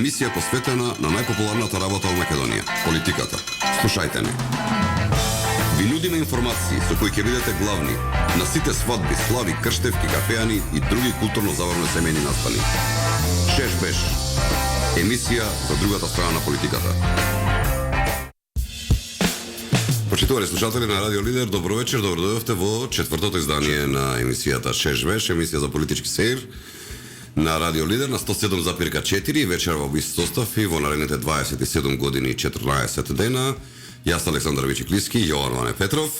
емисија посветена на најпопуларната работа во Македонија – политиката. Слушајте ни. Ви нудиме информации со кои ќе бидете главни на сите свадби, слави, крштевки, кафеани и други културно-забавни семејни настани. Шеш беш. Емисија за другата страна на политиката. Почитувани слушатели на Радио Лидер, добро вечер, добро дојдовте во четвртото издание на емисијата Шеш беш, емисија за политички сеир на Радио Лидер на 107,4 вечер во ист состав и во наредните 27 години и 14 дена. Јас Александар Вичиклиски, Јован Ване Петров.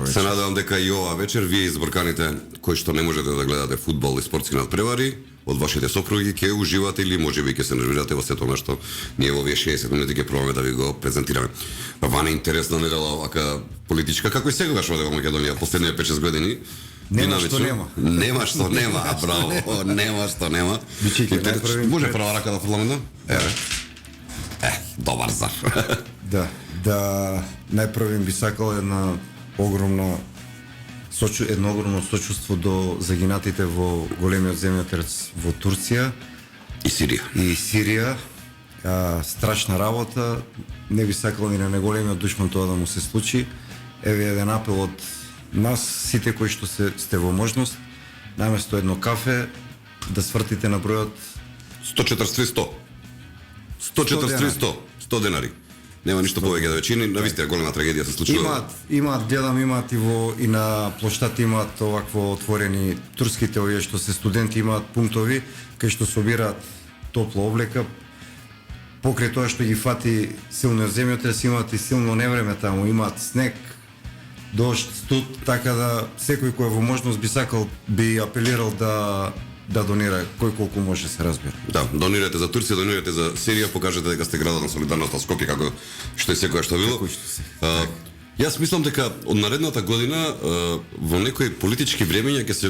Се надевам дека и ова вечер вие избрканите кои што не можете да гледате фудбал и спортски надпревари од вашите сопруги ќе уживате или можеби ќе се нервирате во сето она што ние во овие 60 минути ќе пробаме да ви го презентираме. Ване интересна недела вака политичка, како и секогаш во Македонија последните 5-6 години. Нема што нема. Нема што нема, браво, нема што нема. Може прва рака да фрламе, да? Добар зар. Да, најпрво би сакал едно огромно сочувство до загинатите во големиот земјотрес во Турција и Сирија. Страшна работа. Не би сакал ни на неголемиот душман тоа да му се случи. Еве еден апел од нас, сите кои што сте во можност, наместо едно кафе, да свртите на бројот 143 100 денари. Нема ништо повеќе да вечини, навистина голема трагедија се случува. Имаат и на плоштад имаат овакво отворени турските овие што се студенти имаат пунктови кај што собираат топла облека. Покрај тоа што ги фати силно земјотрес, имаат и силно невреме таму, имаат снег, дожд, студ, така да секој кој во можност би апелирал да донира кој колку може се разбира. Да, донирате за Турција, донирате за Сирија, покажете дека сте градот на солидарноста Скопје како што е секоја што било. Јас мислам дека од наредната година во некои политички времења ќе се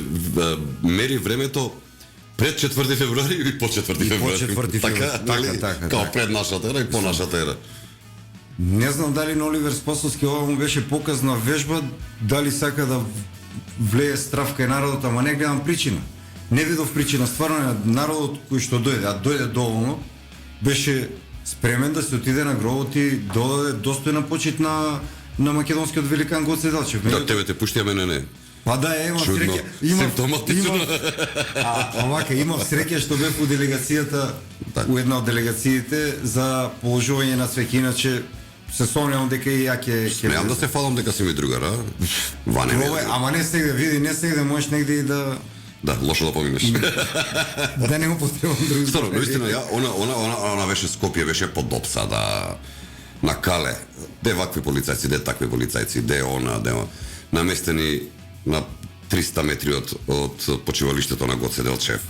мери времето пред 4 февруари или по 4 февруари. Така, као пред нашата ера и по нашата ера. Не знам дали на Оливер Спасовски ова му беше показна вежба, дали сака да влее страв кај народот, ама не гледам причина. Не видов причина, стварно народот кој што дојде доволно, беше спремен да се отиде на гробот и додаде достојна почит на македонскиот великан Гоце Делчев. Да, тебе те пушти, а мене не. Па да, има среќа. Имав среќа што бев у делегацијата, у една од делегациите за положување на цвеќе, иначе се сомневам дека и ја ќе смеам да се фалам дека си ми другар, а? Ване. Ама не сегде, види, не сегде можеш негде и да лошо да поминеш. Да не му потребам други. Стварно, наистина, она беше Скопје, беше подопса да на Кале, де вакви полицајци, де такви полицајци, де наместени на 300 метри од почивалиштето на Гоце Делчев.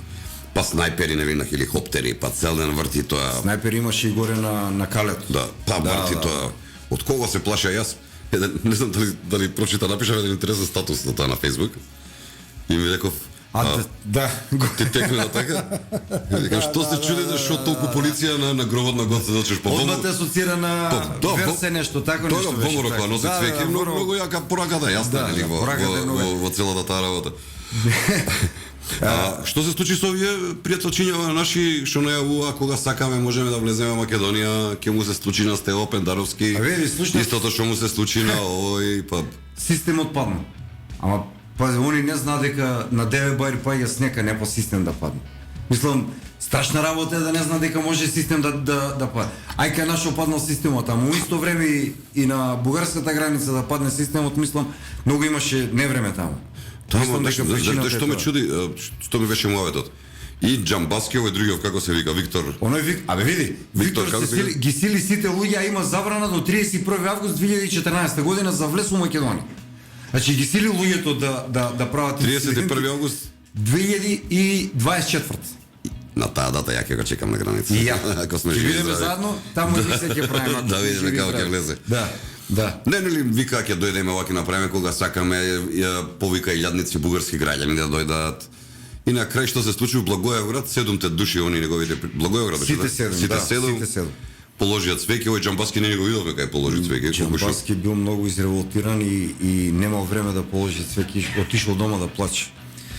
Па снайпери на хеликоптери, па цел ден врти тоа. Снайпери имаше и горе на Калето. Да, па врти тоа. Од кого се плаша јас? Не знам дали прочита, напишав еден интересен статус на тоа на Facebook. И ми реков, ти текна така? Што се чудите што толку полиција на гробот на Гоце Делчев? Одма те асоцира на Версе нешто тако нешто беше. Тоа кога носи цвеќе, многу јака пораката јасна во целата таа работа. Што се случи со овие пријателчиња наши што најавува кога сакаме можеме да влеземе во Македонија, ќе му се случи на Стево Пендаровски. Истото што му се случи на овој па системот падна. Ама пази, они не знаат дека на 9 бајри паѓа снека, не по систем да падне. Мислам, страшна работа е да не знаат дека може систем да падне. Ајка нашо паднал системот, ама у исто време и на бугарската граница да падне системот, мислам, многу имаше невреме таму. Што ме чуди, што ми беше муаветот. И Џамбаски, овој другиот, како се вика, Виктор. Абе види, Виктор ги сили сите луѓе, а има забрана до 31 август 2014 година за влез во Македонија. Значи ги сили луѓето да прават 31 август 2024. На таа дата ја ќе го чекам на граница. Ако сме живи заедно, таму и се ќе правиме. Да видиме како ќе влезе. Да. Не вика ќе дојдеме ваки направиме кога сакаме, повика илјадници бугарски граѓани да дојдат. И на крај што се случи во Благоевград, 7 души они неговите Благоевград беше. Сите 7. Положија цвеќе, овој Џамбаски не го видовме кај положи цвеќе. Џамбаски бил многу изреволтиран и немал време да положи цвеќе, отишол дома да плаче.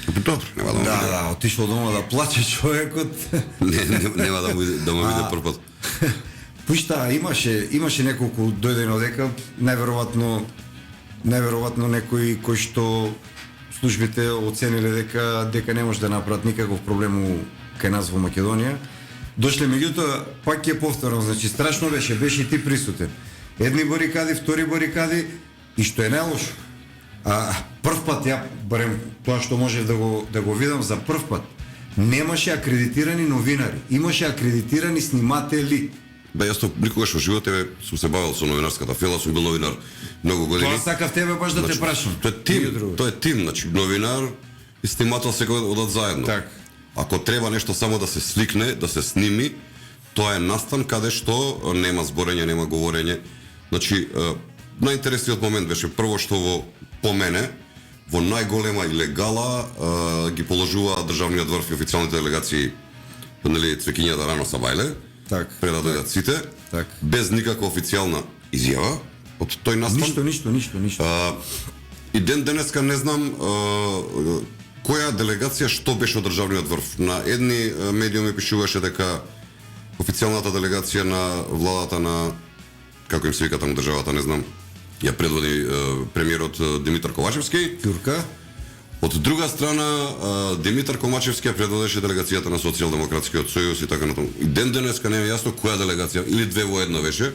Добро, нема да му биде. Да, отишол дома да плаче човекот. Нема да му биде прв пат. Пушта, имаше неколку дојдено дека најверојатно некои кои што службите оцениле дека не може да направат никаков проблем кај нас во Македонија. Дошле, меѓутоа, пак ќе повторам, значи страшно беше и ти присутен. Едни барикади, втори барикади, и што е најлошо. Прв пат, ја барем тоа што можев да го видам за прв пат, немаше акредитирани новинари, имаше акредитирани сниматели. Бе, јас никогаш во животот сум се бавил со новинарската фела, сум бил новинар многу години. Тоа сакав тебе баш да те прашам. Тоа е тим, значи новинар и снимател се одат заедно. Так. Ако треба нешто само да се сликне, да се сними, тоа е настан каде што нема зборење, нема говорење. Значи, најинтересниот момент беше прво што по мене, во најголема илегала ги положува државниот врв и официјалните делегации, нели, цвеќињата рано са бајле, Так. пред да дојдат сите, Так. без никаква официјална изјава од тој настан. Ништо. И денеска не знам која делегација што беше од државниот врв. На едни медиуми пишуваше дека официјалната делегација на владата на, како им се вика таму државата, не знам, ја предводи премиерот Димитар Ковачевски. Ќурка. Од друга страна, Димитар Комачевски ја предводеше делегацијата на Социјалдемократскиот сојуз и така натаму. И денеска не е јасно која делегација, или две во едно беше.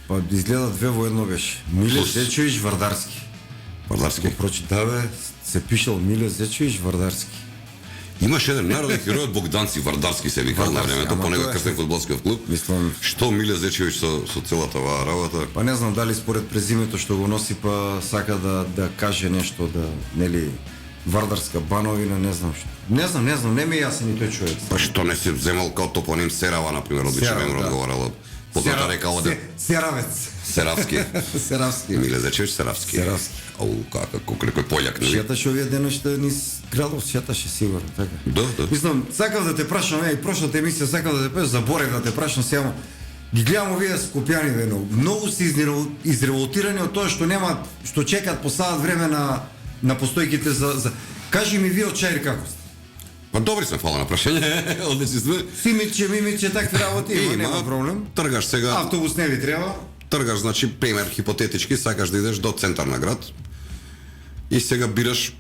Па изгледа две во едно беше. Миле Плюс. Зечовиќ Вардарски. Вардарски. Прочитаве, се пишал Миле Зечовиќ Вардарски. Имаше еден народен херој од Богданци Вардарски се викал на Вардарски, времето, ама по него тоа е- крстен фудбалски клуб. Мислам, Што Миле Зечевиќ со целата оваа работа? па не знам дали според презимето што го носи, па сака да каже нешто, да, нели, Вардарска бановина, не знам што. Не знам, не ми е јасен и тој човек. Па што не се вземал као топоним Серава, например, од Серав, Бичевен да. одговарала. Позната река оде Серавец. Серавски. Серавски. Миле Зечевиќ Серавски. Серавски. Ау, како некој пољак, нели? Шеташе овие денешта низ градов, шеташе сигурно, така. Да. Мислам, сакав да те прашам, и прошлата емисија сакав да те прашам, заборев да те прашам сега. Ги гледам овие скопјани многу се изреволтирани од тоа што нема, што чекат по саат време на постојките за. Кажи ми вие од Чаир како сте? Па добри сме, фала на прашање. Одлични сме. Симиче, мимиче, такви работи има, нема проблем. Тргаш сега, Автобус не ви треба. значи, пример, хипотетички, сакаш да идеш до центар на град и сега бираш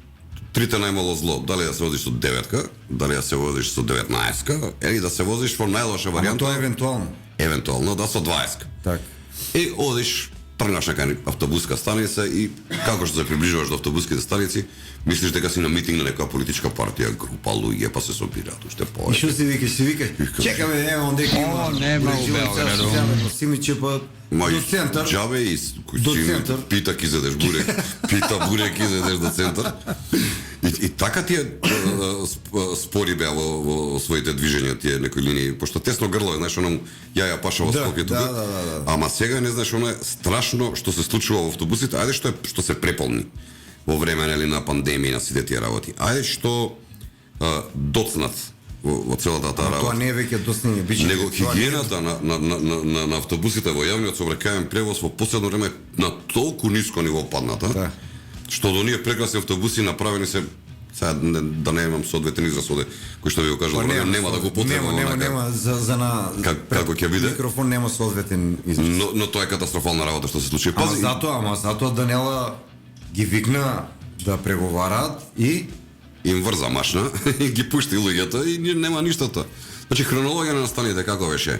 трите најмало зло. Дали да се возиш со 9-ка, дали да се возиш со 19-ка, или да се возиш во најлоша Ама варијанта. тоа евентуално. Евентуално да со 20-ка. Так. И одиш, тргнаш на кај автобуска станица и како што се приближуваш до автобуските станици, мислиш дека си на митинг на некоја политичка партија, група луѓе, па се собираат уште И повеќе. што си викаш? Чекаме, нема дека има. нема у Белграду. Симиче па Ма до и центар. џабе и До центар. пита ки зедеш бурек. Пита бурек ки зедеш до центар. И така тие спори беа во своите движења, тие некои линии, пошто тесно грло е, знаеш, оном ја паша во Да, Скопје тука. да. Ама сега не знаеш, оно е страшно што се случува во автобусите, ајде што се преполни во време нели на пандемија, на сите тие работи. Ајде што доцнат во целата таа Тоа работа. не е веќе доснење, биче. Него хигиената на автобусите во јавниот сообраќајен превоз во последно време на толку ниско ниво падната, Да. што до оние прекрасни автобуси направени се, сега да не имам соодветен израз оде, кој што ви го кажал, нема да го потребам. Нема за на Како ќе биде? микрофон нема соодветен израз. Но тоа е катастрофална работа што се случи. Ама затоа Данела ги викна да преговараат и им врза машна и ги пушти луѓето и нема ништо тоа. Значи хронологија на настаните како беше?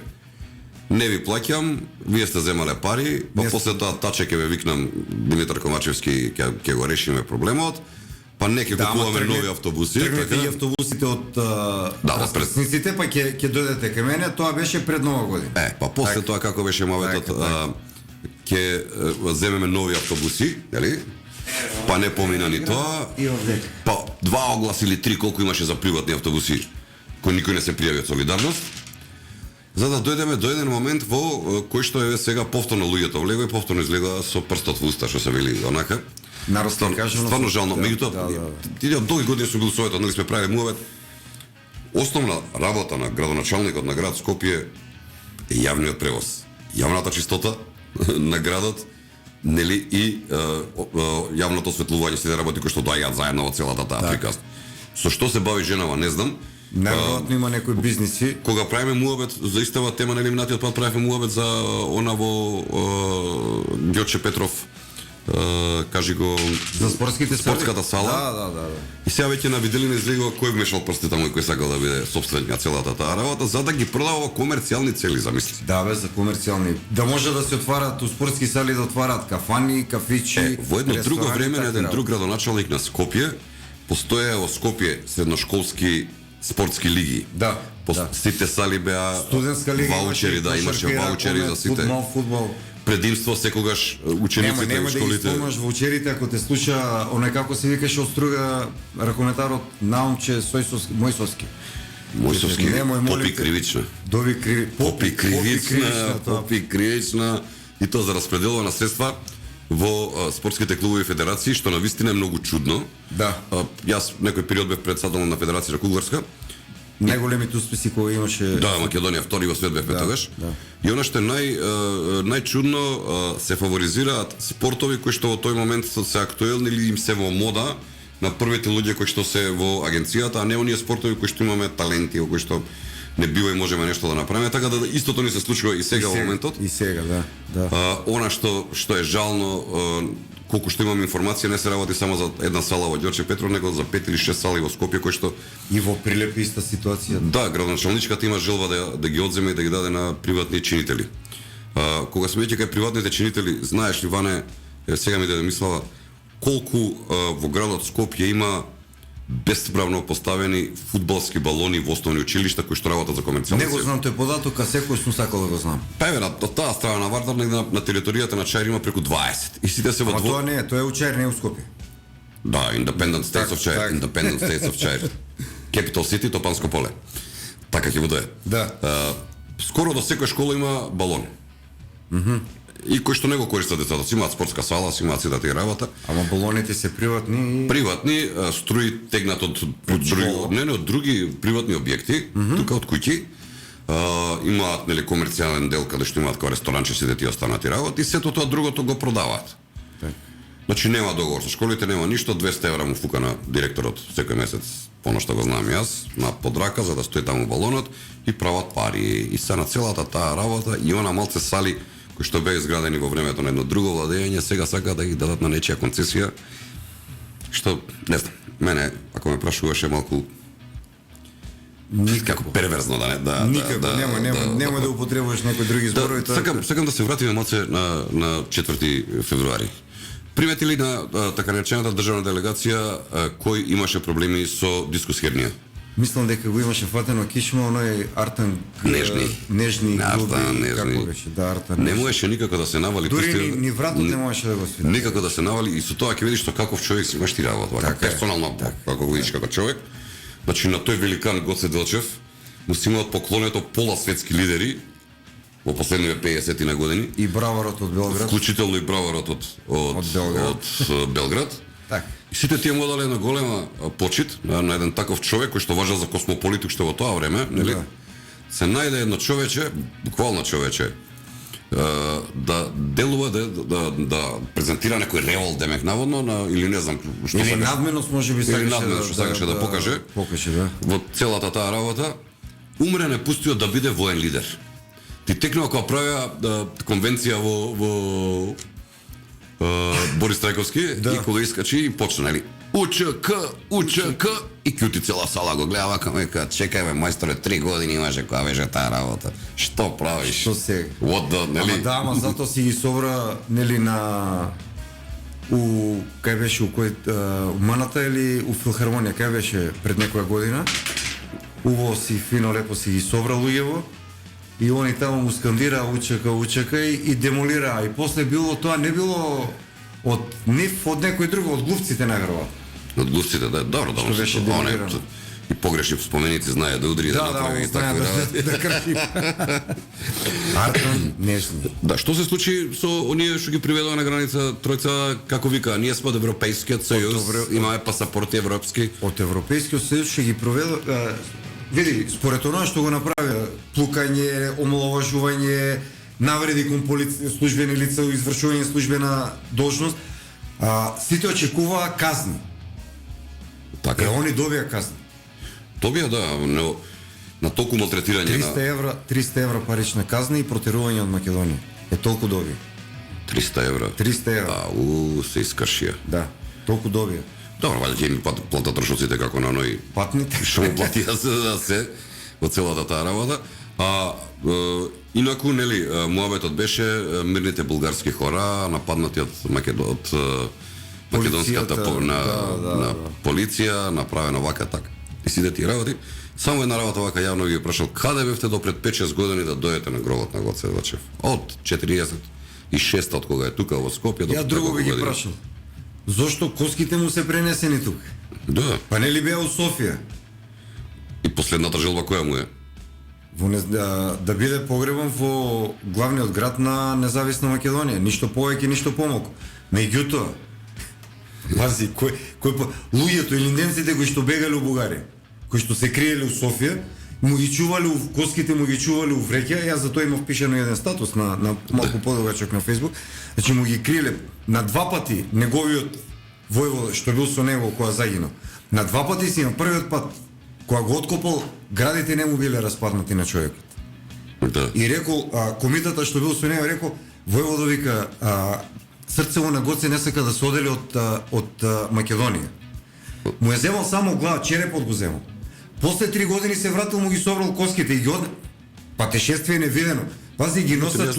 Не ви плаќам, вие сте земале пари, па после тоа таче ќе ве викнам Димитар Комачевски ќе го решиме проблемот. Па не ќе купуваме нови автобуси, тргнете и автобусите од разпресниците, па ќе дојдете кај мене, тоа беше пред Нова година. Па после тоа како беше моветот, ќе земеме нови автобуси, нели? Па не помина ни тоа. И овде. Па 2 огласи или 3 колку имаше за приватни автобуси кои никој не се пријави од солидарност. За да дојдеме до еден момент во кој што е сега повторно луѓето влегува и повторно излегува со прстот во уста, што се вели онака. Наростно кажано. Стварно жално. Меѓутоа, тие од долги години сум бил советот, нели сме правили муавет. Основна работа на градоначалникот на град Скопје е јавниот превоз. Јавната чистота на градот, нели и јавното осветлување, сите работи кои што доаѓаат заедно во целата таа приказна. Со што се бави женава, не знам. Најверојатно има некои бизниси. Кога правиме муабет за истава тема на елиминатиот пат, правиме муабет за она во Ѓорче Петров, кажи го, За спортските сали? спортската сала. Да. И сега веќе на виделина излегува кој вмешал прстите таму и кој сакал да биде собственик на целата таа работа, за да ги продава во комерцијални цели, замисли. Да, бе, за комерцијални. Да може да се отварат у спортски сали, да отварат кафани, кафичи, Во едно друго ресторани, време на така еден да. друг градоначалник на Скопје постоеа во Скопје средношколски спортски лиги. Да, да. Сите сали беа Студентска лига ваучери, да, имаше кошарка, ваучери за сите. Фудбал. Предимство секогаш учениците Нема и да ги школите. спомнаш ваучерите, ако те слуша, оној како се викаше од Струга ракометарот Наумче Мојсовски. Мојсовски, Немој, молим Попи те. Кривична. Дови криви, Попи Кривична, тоа. Попи Кривична, и тоа за распределува на средства во спортските клубови и федерации, што навистина е многу чудно. Да. Јас некој период бев председател на Федерацијата Кугарска. Најголемите успеси кои имаше. Да, Македонија втори во свет бевме тогаш. да. И она што е најчудно, се фаворизираат спортови кои што во тој момент се актуелни или им се во мода на првите луѓе кои што се во агенцијата, а не оние спортови кои што имаме таленти, во кои што не бива и можеме нешто да направиме, така да истото ни се случува и сега во моментот. И сега, да. Она што е жално, колку што имам информација, не се работи само за една сала во Ѓорче Петров, него за 5 или 6 сали во Скопје кои што И во Прилеп иста ситуација. да, градоначалничката има желба да ги одземе и да ги даде на приватни чинители. Кога сме веќе кај приватните чинители, знаеш ли, Ване, сега ми да мислава, колку во градот Скопје има бесправно поставени фудбалски балони во основни училишта кои што работат за комерцијални Не го знам тој податок, а секој сум сакал да го знам. Па еве, од таа страна на Вардар негде на територијата на Чаир има преку 20. И сите се во Ама тоа не е, тоа е учаер, не е у Скопје. Да, Independent States of China, так. Independent States of China. Capital City, Топанско поле. Така ќе буде. Да. Скоро до секоја школа има балон. И кој што не го користат децата, си имаат спортска сала, си имаат сите тие работа. Ама балоните се приватни. Приватни, струи тегнат од други приватни објекти, тука од куќи. Имаат нели комерцијален дел каде што имаат како ресторанче, сите тие останати работи, и сето тоа другото го продаваат. Значи нема договор со школите, нема ништо, 200 евра му фука на директорот секој месец, поно што го знам јас, на подрака за да стои таму балонот и прават пари. И се на целата таа работа и она малце сали кои што беа изградени во времето на едно друго владење, сега сака да ги дадат на нечија концесија, што не знам, мене ако ме прашуваше малку како перверзно да Никако, нема да употребуваш некои други зборови. Сакам да се вратиме малце на 4 февруари. Примети ли на така наречената државна делегација кој имаше проблеми со дискусхернија? Мислам дека го имаше фатено кишма, оној Артан нежни груби, како беше, да, Артан. Не можеше никако да се навали. Дури ни вратот не можеше да го свиди. Никако да се навали и со тоа ќе видиш што каков човек си имаш ти работа, така персонално, како го видиш како човек. Значи на тој великан Гоце Делчев му си имаат поклонето пола светски лидери во последниве 50 на години. И браварот од Белград. Вклучително и браварот од Белград. Така. И сите тие му дали една голема почит на еден таков човек кој што важел за космополит уште во тоа време, нели? Да. Се најде едно човече, буквално човече, да делува да презентира некој револ демек наводно или не знам што Или надменост можеби сакаше да покаже. Покаже, да. Во целата таа работа умре непустиот да биде воен лидер. Ти текнува кога правеа конвенција во Борис Трајковски Да. и кога искачи и почна, нели? УЧК и кјути цела сала го гледа вака, века, чекај бе, мајсторе, 3 години имаше кога беше таа работа. Што правиш? Што се? What the, нели? Ама да, ама затоа си ги собра, нели, на кај беше у кој Маната или у Филхармонија, кај беше пред некоја година. Убаво си фино лепо си ги собра луѓево и они таму му скандира УЧК и демолира. И после било тоа не било од нив, од некој друг, од глувците на Грват. Од глувците, да, добро, Што беше он е, демолирано. и погрешни споменици знае да удри да направи и знае такви работи. да крши. Артан нешни. Да, што се случи со оние што ги приведоа на граница тројца, како вика, ние сме од Европејскиот сојуз, имаме пасапорти европски. Од Европејскиот сојуз ќе ги проведе. Види, според она што го направи, плукање, омаловажување, навреди кон службени лица, извршување службена должност, сите очекуваа казни. Така. Они добија казна. Добија да, но на толку малтретирање 300 евра парична казна и протерување од Македонија. Толку добија. 300 евра. 300 евра. Се искашија. Да, толку добија. Добро, валјда ќе ми платат трошоците како на оној Патните. што му платија се од целата таа работа. Инаку, нели, муабетот беше мирните булгарски хора нападнати од македонската на полиција, направено вака така. И сите тие работи. Само една работа вака јавно ги прашал, каде бевте до пред 5-6 години да дојдете на гробот на Гоце Делчев? Од 46 од кога е тука во Скопје до Ја друго би ги прашал. Зошто коските му се пренесени тука? Да. Па нели беа у Софија? И последната желба која му е? Да биде погребан во главниот град на независна Македонија. Ништо повеќе, ништо помалку. Меѓутоа, пази, луѓето или немците кои што бегале у Бугарија, кои што се криеле у Софија, му ги чувале коските, му ги чувале у вреќа. Јас за тоа имав пишано еден статус на малку подугачок на Facebook. Значи му ги криеле на два пати неговиот војвода што бил со него кога загинал. На два пати си, на првиот пат кога го откопал, градите не му биле распаднати на човекот. Да. И рекол, комитата што бил со него, рекол, војводо вика, срцево на Гоце не сака да се одели од Македонија. Му е земал само глава, черепот го земал. После 3 години се вратил, му ги собрал коските и ги од... Патешествие невидено. Пази, ги носат...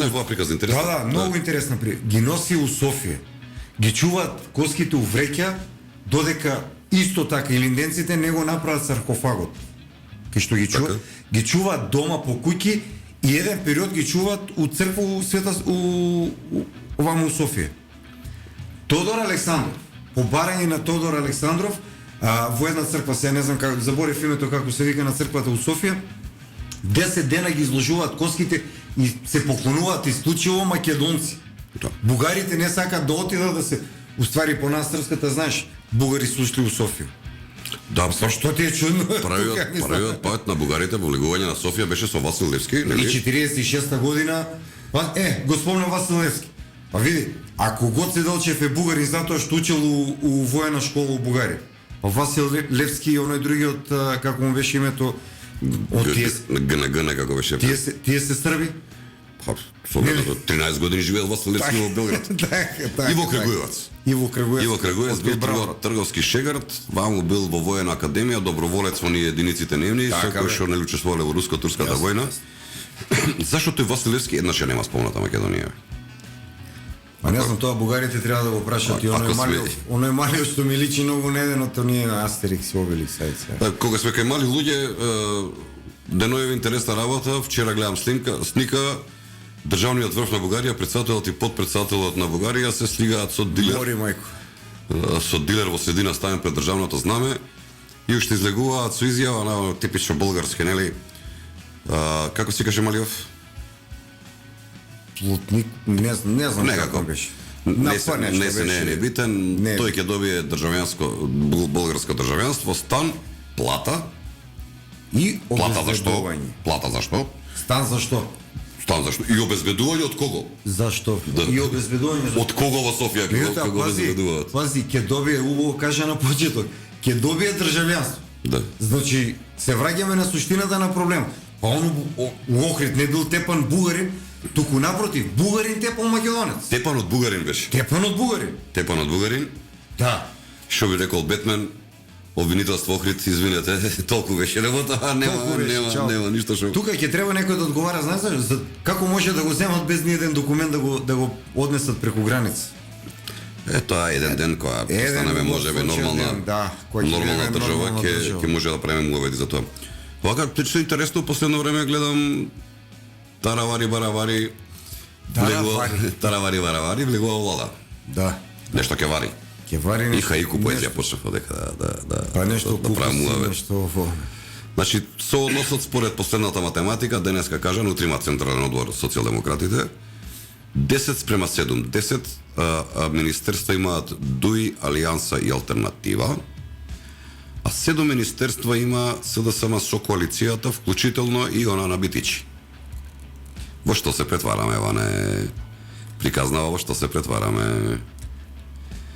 Да, многу интересна при. Ги носи у Софија. Ги чуваат коските у вреќа, додека исто така илинденците не го направат саркофагот. Кај што ги чуваат, ги чуваат дома по куќи и еден период ги чуваат у црква у света овamo у Софија. Тодор Александров, по барање на Тодор Александров, во една црква, се не знам како, заборев името како се вика на црквата у Софија, 10 дена ги изложуваат коските и се поклонуваат исклучиво македонци. Да. Бугарите не сакаат да отидат да се... Уствари по нас српската, знаеш, бугари слушли у Софија. Да, Што ти е чудно? Првиот пат на бугарите во влегување на Софија беше со Васил Левски, И нели? 46-та година, го спомнам Васил Левски. Па види, ако Гоце Делчев е бугарин затоа што учел у воена школа у Бугарија, па Васил Левски и оној другиот, како му беше името, ГНГ како беше. тие се срби? Со 13 години живеел Васил Левски во Белград. И во Крагуевац. И во Крагуевац бил трговски шегарт, ваму бил во воена академија, доброволец во ние единиците немни, кои што не учествувале во руско-турската војна. Зашто тој Васил Левски еднаш нема спомната Македонија? Па не знам, тоа бугарите треба да го прашат и оној малиот што ми личи многу на еден од оние на Астерикс и Обеликс. Кога сме кај мали луѓе, деноеви интересна работа, вчера гледам сника, државниот врв на Бугарија, претседателот и подпретседателот на Бугарија се слигаат со дилер. Мори мајко. Со дилер во средина ставен пред државното знаме и уште излегуваат со изјава на типично болгарски, нели? Како си каже Малиов? Плотник, не знам како беше. Не е небитен, тој ќе добие болгарско државјанство, стан, плата. И Плата зашто? Стан зашто? И обезбедување од кого? Зашто? И обезбедување од кого во Софија ќе го обезбедуваат? Пази, ќе добие, убаво кажа на почеток, ќе добие државјанство. Да. Значи, се враќаме на суштината на проблем. Па у Охрид не бил тепан бугарин, туку напротив, бугарин тепан македонец. Тепан од бугарин беше. Тепан од бугарин? Да. Што би рекол Бетмен? Обвинителство Охрид, извинете, толку беше работа, нема ништо што. Тука ќе треба некој да одговара, знаеш за како може да го земат без ни еден документ да го однесат преку граница. Тоа еден ден кога станеме можеби нормална држава ќе може да правиме уведи за тоа. Вака што интересно последно време гледам Таравари баравари влегува влада. Да. Нешто ќе вари. И хаику поезија почнав дека па нешто купуваме, нешто во. Значи, со односот според последната математика, денеска кажан, утре има Централен одбор социјалдемократите, 10:7. 10 министерства имаат ДУИ, Алијанса и Алтернатива, а 7 министерства има СДСМ со коалицијата, вклучително и она на Битичи. Во што се претвараме, Ване? Приказнава во што се претвараме?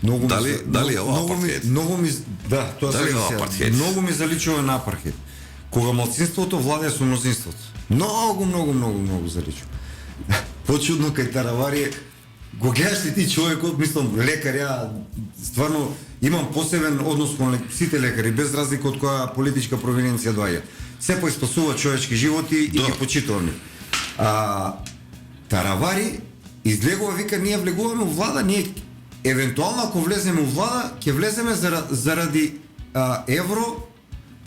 Многу ми Дали- за- дали е ова многу ми- апартхейд? Многу ми да, тоа Дали е ова сега. апартхейд? Многу ми заличува на апартхейд. Кога малцинството владее со мнозинството. Многу заличува. Почудно кај Таравари го гледаш ли ти човекот, мислам, лекар, ја стварно имам посебен однос кон сите лекари, без разлика од која политичка провиненција доаѓа. Се спасува човечки животи и Да. ги почитуваме. Таравари излегува, вика, ние влегуваме у влада, ние евентуално ако влеземе у влада, ќе влеземе заради евро,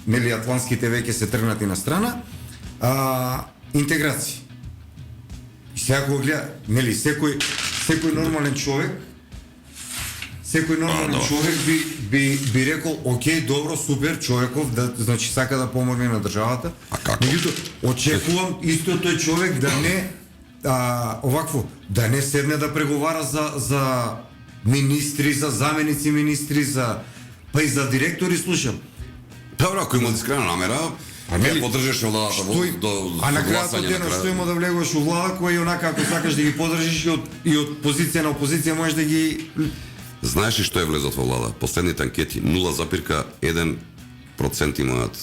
нели атлантските веќе се тргнати на страна, интеграција. И сега го гледа, нели, секој нормален човек, човек би рекол, окей, добро, супер, човеков, да, значи сака да помогне на државата. А како? Меѓутоа, очекувам исто тој човек да не овакво, да не седне да преговара за министри, за заменици министри, па и за директори, слушам. Добро, ако има искрена намера, нели, ќе поддржиш владата А на крајот од денот што има да влегуваш у влада, која и онака ако сакаш да ги поддржиш и од позиција на опозиција можеш да ги... Знаеш ли што е влезот во влада? Последните анкети 0,1% имаат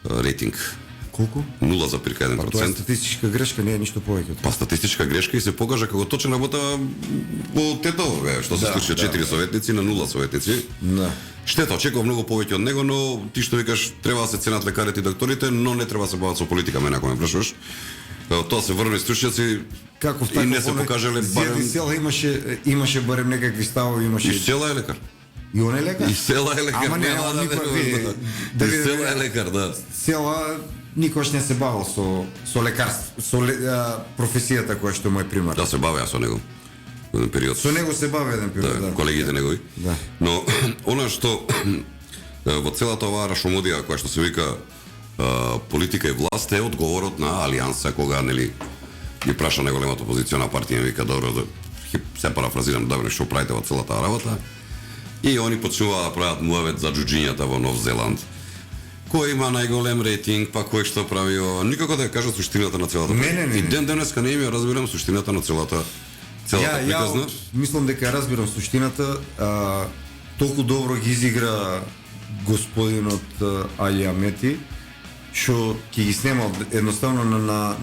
рейтинг. Колку? 0,1%. Па тоа е статистичка грешка, не е ништо повеќе од тоа. Па статистичка грешка и се покажа како точно работа во Тетово, што се Да, случи 4 советници на 0 советници. Да. Штета, очекувам многу повеќе од него, но ти што викаш, треба да се ценат лекарите и докторите, но не треба да се бават со политика, мене ако ме прашуваш. Тоа се врвни стручњаци Каков и не се покажале барем... села имаше барем некакви ставови, имаше... И села е лекар. И он е лекар? И села е лекар. Ама не, нема он да никој верувам. да И видиме- села е лекар, да. Села никош не се бавил со лекарство, професијата која што е мој примар. Да се бавеа со него. Во еден период. Со него се бави еден период, Да, да. колегите негови. Да. Но она што во целата оваа рашомодија која што се вика политика и власт е одговорот на Алијанса кога нели ги праша најголемата опозициона партија и вика добро да се парафразирам добро што правите во целата работа. И они почнуваат да прават муавет за џуџињата во Нов Зеланд. Кој има најголем рейтинг, па кој што прави ова, никако да ја кажат суштината на целата. Не. И ден денеска не им ја разбирам суштината на целата приказна. Мислам дека ја разбирам суштината, толку добро ги изигра господинот Али Амети, што ќе ги снема едноставно на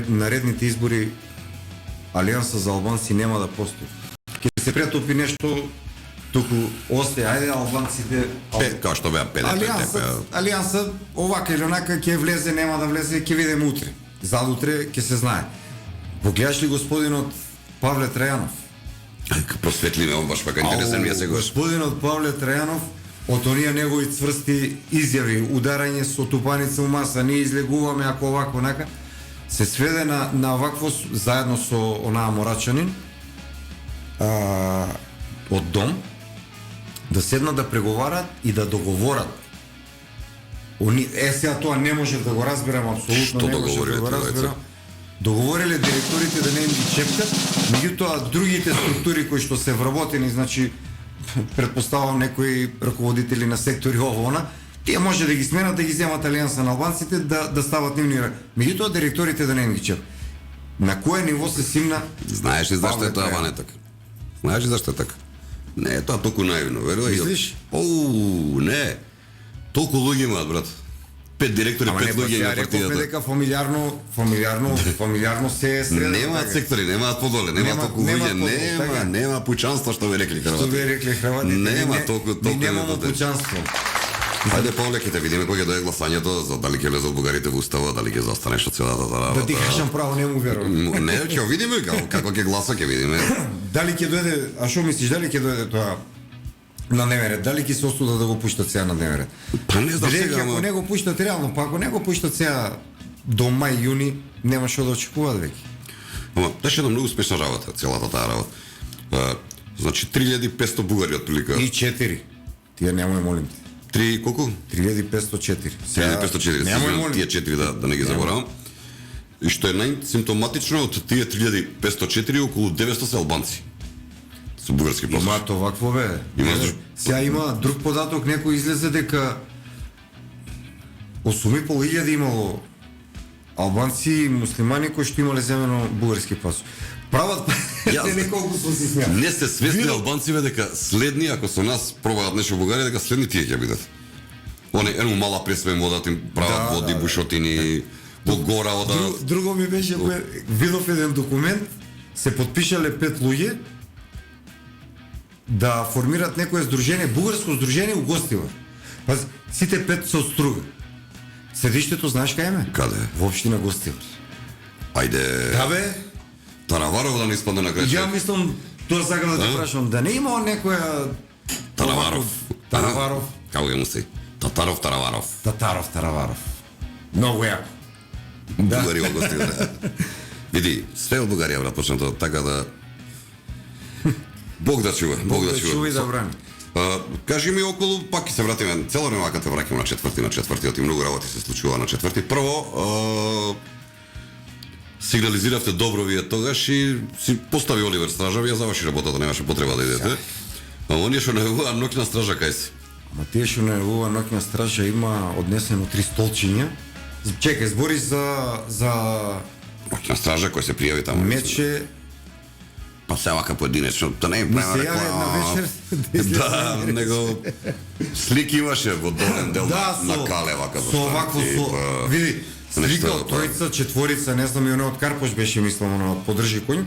наредните избори Алијанса за албанци нема да постои. Ќе се претопи нешто туку остае, ајде албанците Као што беа ПДП. Алијанса овака или онака ќе влезе, нема да влезе, ќе видиме утре. Задутре ќе се знае. Погледаш ли господинот Павле Трајанов? Просветли ме, он баш пака интересен ми е сега. Господинот Павле Трајанов, од оние негови цврсти изјави, ударање со тупаница у маса, ние излегуваме ако овако онака, се сведе на вакво заедно со онаа Морачанин од дом, да седнат да преговарат и да договорат. Сега тоа не може да го разберам, апсолутно Што не може да договориле го тие разберам. двајца? Договориле директорите да не им ги чепкат, меѓутоа другите структури кои што се вработени, значи претпоставам некои раководители на сектори ово-она, тие може да ги сменат, да ги земат Алијанса на албанците, да стават нивни. Меѓутоа директорите да не им ги чепкат. На кое ниво се симна? Знаеш ли зашто е тоа Ване така? Знаеш ли зашто е така? Не е тоа толку наивно, верувај. Мислиш? Не. Толку луѓе имаат, брат. 5 директори, 5 луѓе на рековме партијата. дека фамилиарно се е средно. Немаат сектори, немаат подоле, нема толку луѓе, нема пучанство што ви рекли Што Хрвати. ви рекли Хрватите? Нема толку немаме пучанство. Ајде повлеке да видиме кога ќе дое гласањето, за дали ќе влезат бугарите во устава, дали ќе застане што целата таа работа. Да ти кажам право, не му верувам. Не, ќе видиме како ќе гласа, ќе видиме. Дали ќе дојде, а што мислиш, дали ќе дојде тоа на дневен ред? Дали ќе се осудат да го пуштат сега на дневен ред? Па не знам сега, Ако не го пуштат реално, па ако не го пуштат сега до мај, јуни, нема што да очекуваат веќе. Ама, беше една многу успешна работа, целата таа работа. Значи 3500 бугари отприлика. И 4. Тие немој молим те. 3 колку? 3504. 3504, Немој молим. тие 4 да не ги заборавам. И што е најсимптоматично од тие 3504 околу 900 се албанци. Со бугарски пасош. Има овакво бе. Сега има друг податок, некој излезе дека 8.500 имало албанци и муслимани кои што имале земено бугарски пасош. Прават Јас- не колку сум си смеал. Не сте свесни албанциве дека следни, ако со нас пробаат нешто во Бугарија, дека следни тие ќе бидат. Они ено мала пресве одат им прават води, бушотини, во гора одат. Друго ми беше, видов еден документ, се подпишале 5 луѓе да формират некое здружение, бугарско здружение у Гостивар. Пази, сите 5 се од Струга. Седиштето знаеш кај ме? Каде? Во општина Гостивар. Ајде. Да бе, Тараваров да не испадне на крај. ја мислам, тоа сакам да те прашам, да не имало некоја... Тараваров. Тараваров. Како ќе му се? Татаров Тараваров. Тараваров. Многу јако. Да. Бугари во Гостивар. Види, све од Бугарија брат почнато така да Бог да чува, Бог да чува. Чува и да брани. Кажи ми околу, пак ќе се вратиме, цело време вака те враќаме на четвртиот и многу работи се случува на четврти. Прво, сигнализиравте добро вие тогаш и си постави Оливер стража, вие заврши работата, немаше потреба да идете. А оние што најавува ноќна стража кај си? Ама тие што најавува ноќна стража има однесено 3 столчиња. Чекај, збори за Ноќна стража кој се пријави таму. мече. Па се вака поединечно, да не Ми се јави една вечер. Да, него слики имаше во долен дел Да, на Кале вака со овакво со види, слика нешто, од тројца, четворица, не знам и оне од Карпош беше мислам оно подржи конј.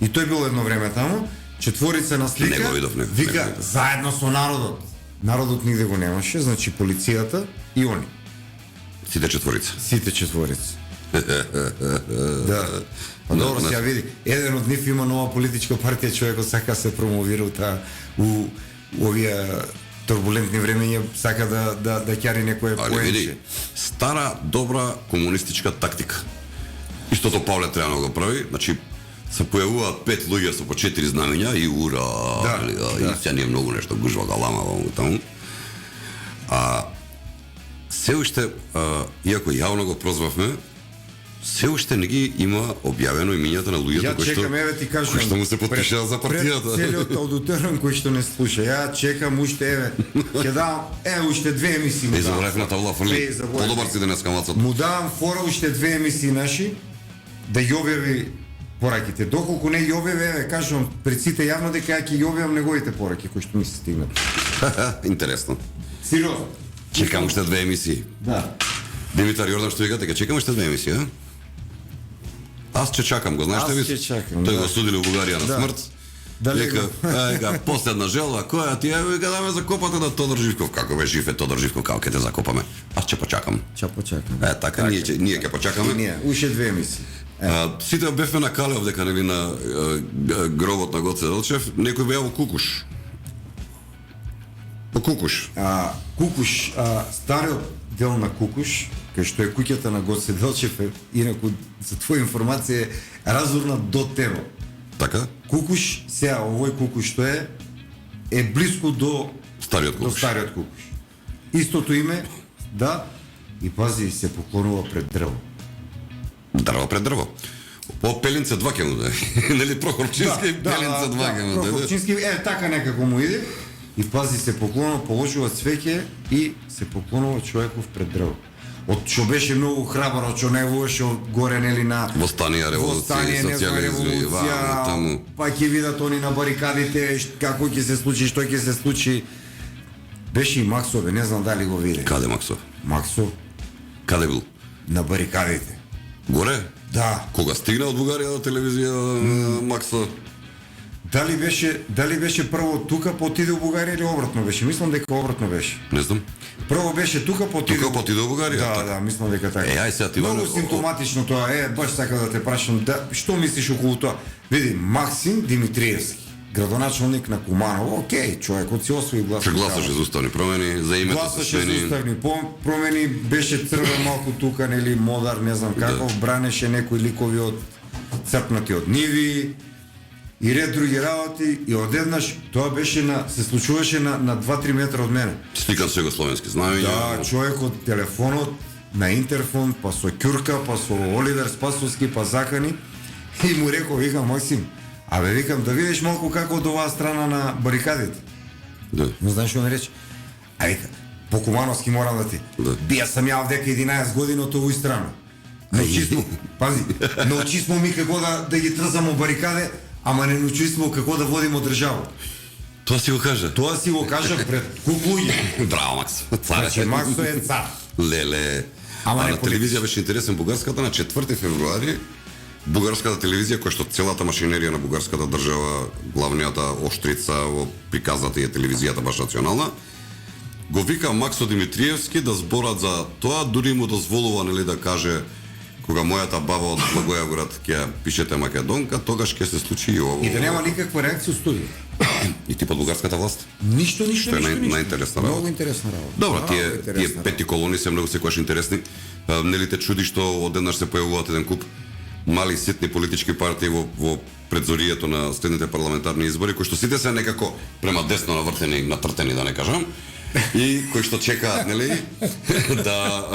И тој бил едно време таму, четворица на слика. Не го видов, не го Вика видов. заедно со народот. Народот нигде го немаше, значи полицијата и они. Сите четворица. Сите четворица. Да. Па добро, сега види, еден од нив има нова политичка партија, човекот сака се промовира у овие турбулентни времења, сака да ќари некое Ali vidi, поенче. stara, dobra komunistička taktika. Истото Павле треба да го прави, значи се појавуваат 5 луѓе со по 4 знамења и ура, Да, и сега не е многу нешто гужва галама во таму. Се уште, иако јавно го прозвавме, се уште не ги има објавено имињата на луѓето Ја чекам, еве ти кажувам. кои што му се потпишаа за Пред партијата. целиот аудиториум кој што не слуша, ја чекам уште, еве, ќе дам, уште 2 емисии. му И давам. заборавме на тавла фрли. Заборавме. Подобар си денеска мацот. Му давам фора уште 2 емисии наши, да ја објави пораките. Доколку не ја објави, еве, кажувам пред сите јавно дека ја ќе ја објавам неговите пораки кои што ми се стигнат. Интересно. Сериозно. Чекам уште 2 емисии. Да. Димитар Јордан што вика дека чекам уште 2 емисии, а? Аз ќе чакам го, знаеш Аз што ви? ќе чакам, Тој да. го осудили у Бугарија на Да. смрт. Дали Вика, го- вика, последна желба, која ти е, вика, да ме закопате на Тодор Живков. Како бе жив е Тодор Живков, како ќе те закопаме? Аз ќе почакам. Ќе почекам. Така, ние ќе почакаме. Ние, уште 2 емисии. Сите бевме на Калев дека нели на гробот на Гоце Делчев, некој беа во Кукуш. Во Кукуш. Кукуш, стариот дел на Кукуш, кај што е куќата на Гоце Делчев, инаку за твоја информација е разурнат до тебе. Така? Кукуш, сега овој Кукуш што е блиску до Стариот до Кукуш. стариот Кукуш. Истото име, да, и пази се поклонува пред дрво. Дрво пред дрво. По Пелинце 2 ќе му даде. Нели Прохорчински Пелинце 2 ќе му даде. Прохорчински, така некако му иде. И пази се поклонува, положува цвеќе и се поклонува човеков пред дрво. Од што беше многу храбар, од што највоеше горе нели на Восстанија, револуција, не знам, социјализм, вамо, таму. па ќе видат они на барикадите како ќе се случи, што ќе се случи. Беше и Максо, бе, не знам дали го виде. Каде Максо? Максо Каде бил? на барикадите. Горе? Да. Кога стигна од Бугарија до телевизија Максо? Дали беше прво тука, па отиде у Бугарија или обратно беше? Мислам дека обратно беше. Не знам. Прво беше тука, па отиде. Тука, па отиде у Бугарија, Да, така. да, мислам дека така. Ај сега ти Многу Иване, симптоматично тоа баш сакам да те прашам, што мислиш околу тоа? Види, Максим Димитриевски, градоначалник на Куманово, окей, човекот си освои глас. Се гласаше за уставни промени, за името се Гласаше за смени. уставни промени, беше црвен малку тука, нели, модар, не знам каков, бранеше некои ликови од црпнати од ниви и ред други работи и одеднаш тоа беше се случуваше на 2-3 метра од мене. Стикан со југословенски знамења. Да, човекот телефонот на интерфон, па со ќурка, па со Оливер Спасовски, па закани и му реков, викам, Максим, абе викам да видиш малку како од оваа страна на барикадите. Да. Но знаеш што ми рече? А вика, по Кумановски морам да ти. Да. Бија сам ја дека 11 години од овој страна. Научи смо, пази, научи смо ми како да ги трзамо барикаде, ама не научи смо како да водимо држава. Тоа си го кажа. Тоа си го кажа пред куклуѓе. Браво, Макс. Значи Максо е цар. Леле. Ама А не на телевизија беше интересен бугарската на 4 февруари. Бугарската телевизија, која што целата машинерија на бугарската држава, главнината оштрица во приказната е телевизијата баш национална, го вика Максо Димитриевски да зборат за тоа, дури му дозволува нели да каже кога мојата баба од Благоевград ќе пишете македонка, тогаш ќе се случи и ово. И да нема никаква реакција у студио. И ти под бугарската власт. Ништо, ништо, Што е ништо. најинтересна работа. Многу интересна работа. Добро, Много тие интересна пети колони се многу секогаш интересни. Нели те чуди што одеднаш се појавуваат еден куп мали ситни политички партии во предзорието на следните парламентарни избори, кои што сите се некако према десно навртени, натртени да не кажам, и кои што чекаат, нели, да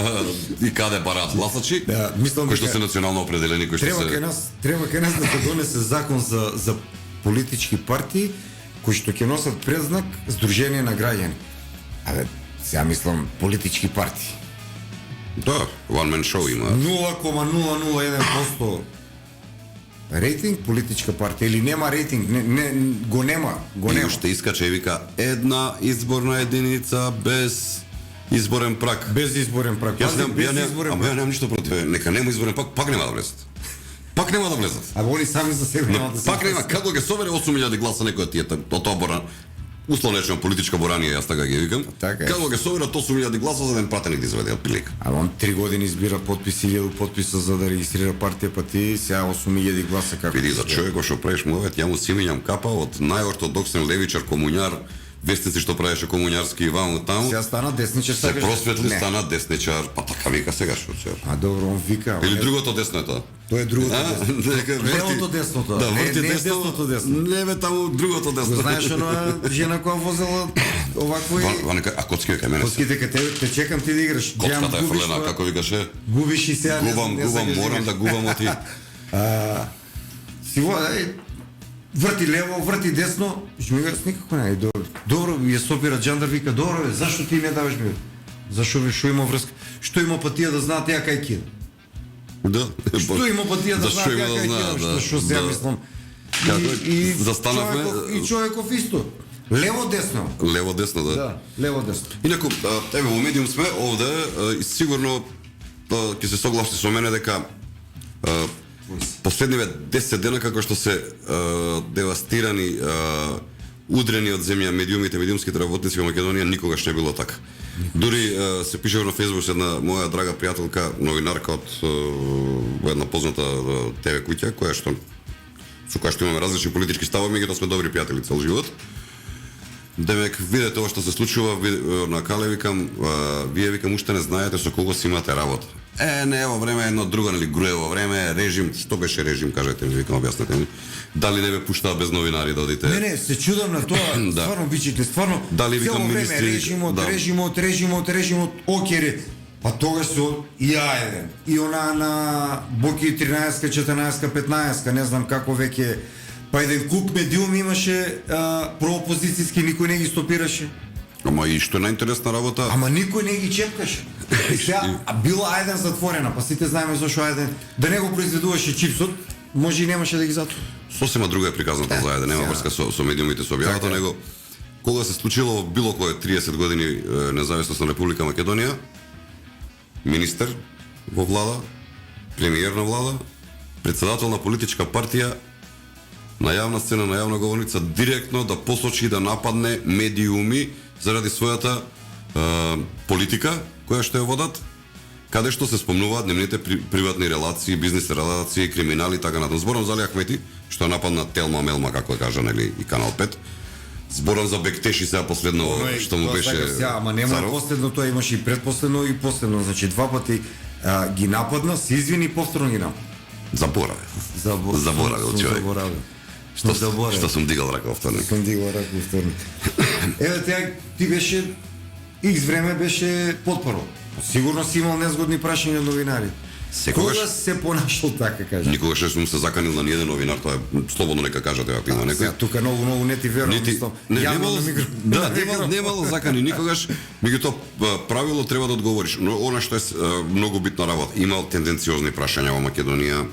и каде бараат гласачи, Да, мислам кои што дека се национално определени, кои што Треба кај нас да се донесе закон за политички партии кои што ќе носат предзнак Сдружение на граѓани. Абе, сега мислам политички партии. Да, one man show има. 0,001% рейтинг политичка партија или нема рейтинг, го нема. И уште искача и вика една изборна единица без изборен праг. Без изборен праг. Јас немам, Без изборен ама ја немам ништо против. Нека нема изборен праг, пак нема да влезат. Пак нема да влезат. А они сами за себе нема да се. Пак нема, како ќе собере 8000 гласа некој од тие, тоа бора, условно речено политичка боранија, јас така ги викам. Така е. Како ќе соберат 8000 гласа за еден пратеник да изведе од прилика. А он 3 години избира подписи, 1000 подписа за да регистрира партија, па ти сега 8000 гласа како. Види за човекот што правиш мовет, ја му симињам капа од најортодоксен левичар комуњар, вестници што правеше комуњарски Иван таму. Сега стана десничар, Се сакаш да- просветли, Не. стана десничар, па така вика сега што се. А добро, он вика. Или другото десно е тоа. Тоа е другото А? десно. Дека врти- Левото десното. Да, Не, врти не е десното десно. Не бе таму другото десно. Знаеш она жена која возела овакво и Ванека, а коцки кај мене. Коските кај те чекам ти да играш. Гледам, Коцката е губиш, фрлена, па, како викаше. Губиш и сега Губам, морам да губам од ти. Си врти лево, врти десно, жмигаш никако не е добро. Добро, ја стопира джандар, вика, добро бе, зашто ти не даваш ми? Зашо бе, што има врска? Што има па тие да знаат ја кај кида? Да. Што има па тие да Зашо знаат има ја да кај знаат, кида? да, Што сега да. мислам? Како е, застанавме- човеков исто. Лево десно. Лево десно, да. Да, лево десно. Инаку, еве во медиум сме овде и сигурно ќе се согласите со мене дека последниве 10 дена како што се девастирани удрени од земја медиумските работници во Македонија никогаш не било така. Дури се пише на Facebook со една моја драга пријателка, новинарка од една позната ТВ куќа, со која што имаме различни политички ставови, меѓутоа сме добри пријатели цел живот. Демек, видете ова што се случува на Кале, викам, вие викам уште не знаете со кого си имате работа. Не, во време едно друго, нели Груево време, режим, што беше режим, кажете ми, викам, објаснете ми. Дали не ве пуштаа без новинари да одите? Не, се чудам на тоа, Да. стварно бичите, стварно. Дали викам цело време министри, режимот, окери. Па тогаш се ја еден. И она на Боки 13, 14, 15, не знам како веќе. Па еден куп медиуми имаше проопозицијски, никој не ги стопираше. Ама и што е најинтересна работа, Ама никој не ги чепкаше. И сега, била Ајден затворена, па сите знаеме зашо Ајден, да не го произведуваше чипсот, може и немаше да ги затвори. сосема друга е приказната заедно, нема сега. врска со медиумите, со објавата, Така е. него кога се случило во било кое 30 години независност на Република Македонија, министер во влада, премиер на влада, председател на политичка партија, на јавна сцена, на јавна говорница, директно да посочи и да нападне медиуми заради својата политика која што ја водат, каде што се спомнуваат нивните приватни релации, бизнис релации, криминали и така натаму. Зборам за Али Ахмети, што е нападна Телма Мелма, како ја кажа, нели, и Канал 5. Зборам за Бектеши сега последно, што му беше Ама нема Царов. последно, тоа имаше и предпоследно и последно, значи два пати ги нападна, се извини и повторно ги нападна. Забораве. Заборавил Сум човек. заборавил. Што сум дигал рака во вторник. Сум дигал рака во вторник. Еве теја ти беше X време беше потпоро. Сигурно си имал незгодни прашања од новинари. Секогаш Кога се понашал така, кажа? никогаш не сум се заканил на ниеден новинар, тоа е слободно нека кажете ако има некој. Сега, тука многу не ти верувам, мислам. Јавно на микро. Да, немало закани никогаш, меѓутоа правило треба да одговориш. Но она што е многу битна работа, има тенденциозни прашања во Македонија,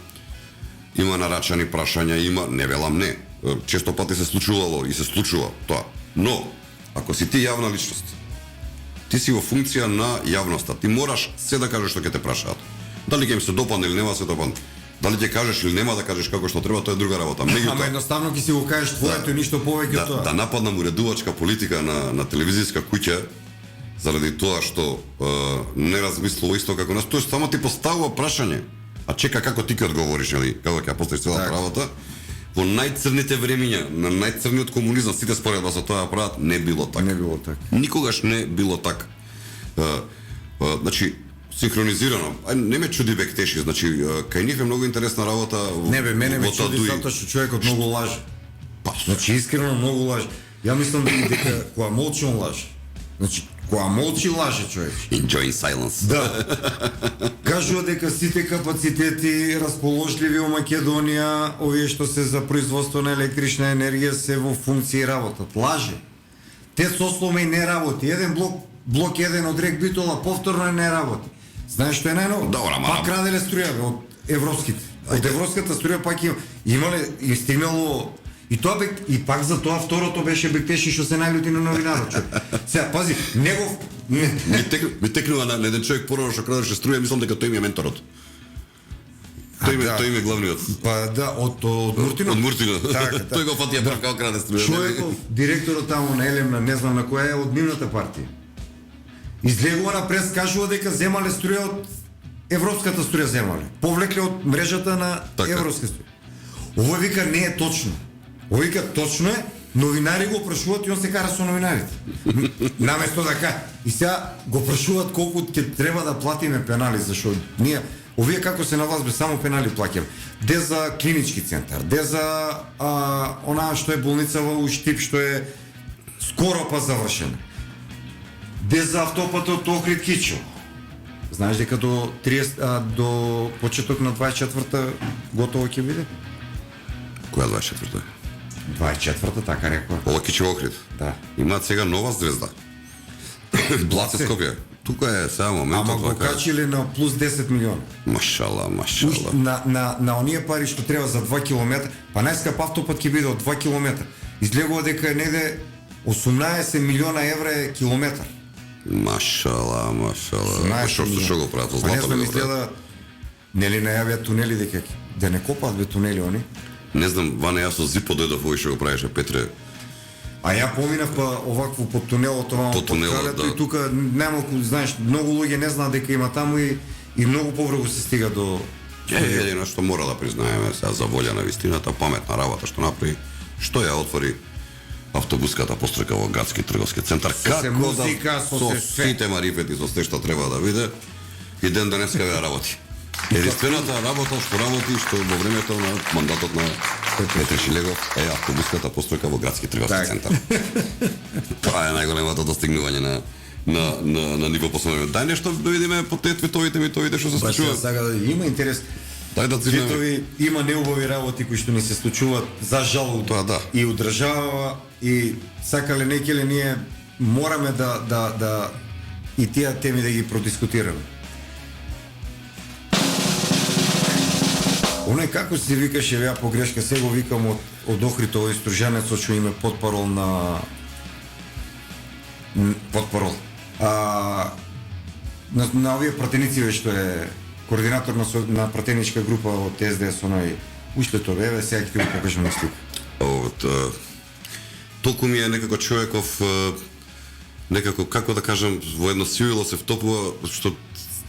има нарачани прашања, има, не велам не. Често пати се случувало и се случува тоа. Но ако си ти јавна личност, ти си во функција на јавноста, ти мораш се да кажеш што ќе те прашаат. Дали ќе им се допадне или нема да се допадне. Дали ќе кажеш или нема да кажеш како што треба, тоа е друга работа. Ама едноставно ќе си го кажеш твоето и ништо повеќе од тоа. Да нападнам уредувачка политика на телевизиска куќа заради тоа што не размислува исто како нас, тоа само ти поставува прашање. А чека како ти ќе одговориш, нели? Како ќе поставиш целата работа? Во најцрните времиња, на најцрниот комунизам, сите според да се тоа прават, не било така. Не било така. Никогаш не било така. Значи, синхронизирано. Не ме чуди Бектеши, значи кај нив е многу интересна работа. Не бе, мене ме во чуди Тадуи. затоа што човекот многу лаже. Па, Значи искрено многу лаже. Ја мислам дека кога молчи он лаже. Значи кога молчи лаже човек. enjoying silence. Да. Кажува дека сите капацитети расположливи во Македонија, овие што се за производство на електрична енергија се во функција работат. Лаже. Те сосломе и не работи. Еден блок 1 од Рек Битола повторно не работи. Знаеш што е најново? Добра, ама- Пак краделе струја бе, од европските. Од европската струја пак имале и стигнало и тоа бе, и пак за тоа второто беше Бектеши што се најлюти на новинарот. човек. Сега пази, негов Ми текнува на еден човек порано што крадеше струја, мислам дека тој ми е менторот. да. Тој ми е главниот. Па да, од Муртино. Од Муртино. Така, така. Тој го фатија прв како краде струја. Човеков, директорот таму на Елемна, не знам на која е, од нивната партија. Излегува на прес, кажува дека земале струја од европската струја земале. Повлекле од мрежата на Така. европска струја. Ово вика не е точно. Ово вика точно е, новинари го прашуваат и он се кара со новинарите. Наместо да кажа. И сега го прашуваат колку ќе треба да платиме пенали, зашто ние овие како се на вас бе само пенали плаќаме. Де за клинички центар, де за онаа што е болница во Уштип што е скоро па завршена. Де за автопатот Охрид Кичо. Знаеш дека до 30 до почеток на 24-та готово ќе биде? Која 24-та? 24-та, така рекла. Ова Кичево Охрид. Да. Имаат сега нова звезда. Блаце Скопје. Тука е сега моментот. Ама го качиле на плюс 10 милиона. Машала. На оние пари што треба за 2 километра, па најскап автопат ќе биде од 2 километра. Излегува дека е негде 18 милиона евра е километар. Машала. Што го прават? Па не Злато знам, ли го прават? изгледа нели најавија тунели дека да не копаат бе тунели они. Не знам, Ване, јас со Зипо дојдов овој што го правеше Петре. А ја поминав па овакво под тунелот, овамо Под тунелот, да. И тука најмалку, знаеш, многу луѓе не знаат дека има таму и многу поврзо се стига до Едино што мора да признаеме сега за волја на вистината, паметна работа што направи, што ја отвори автобуската постројка во градски трговски центар. се музика, со се све. сите марифети, со се што треба да биде, и ден денеска ја работи. Единствената работа што работи, што во времето на мандатот на Петре Шилегов е автобуската постројка во градски трговски Так. центар. Тоа е најголемото достигнување на ниво посlovено. Дај нешто да видиме по тие твитовите митовите што се Баш случува. сега има интерес. Дај да цитнеме. Твитови има неубави работи кои што ни се случуваат за жал Тоа да. и удржава и сакале некеле ние мораме да и тие теми да ги продискутираме. Оној како се викаше ја погрешка, се го викам од Охрид овој стружанецот што име потпарол на потпарол. На овие пратеници што е координатор на пратеничка група од СДС, оној ушлето еве сега ќе ти го покажам на слика. Толку ми е некако човеков некако, како да кажам, во едно сивило се втопува, што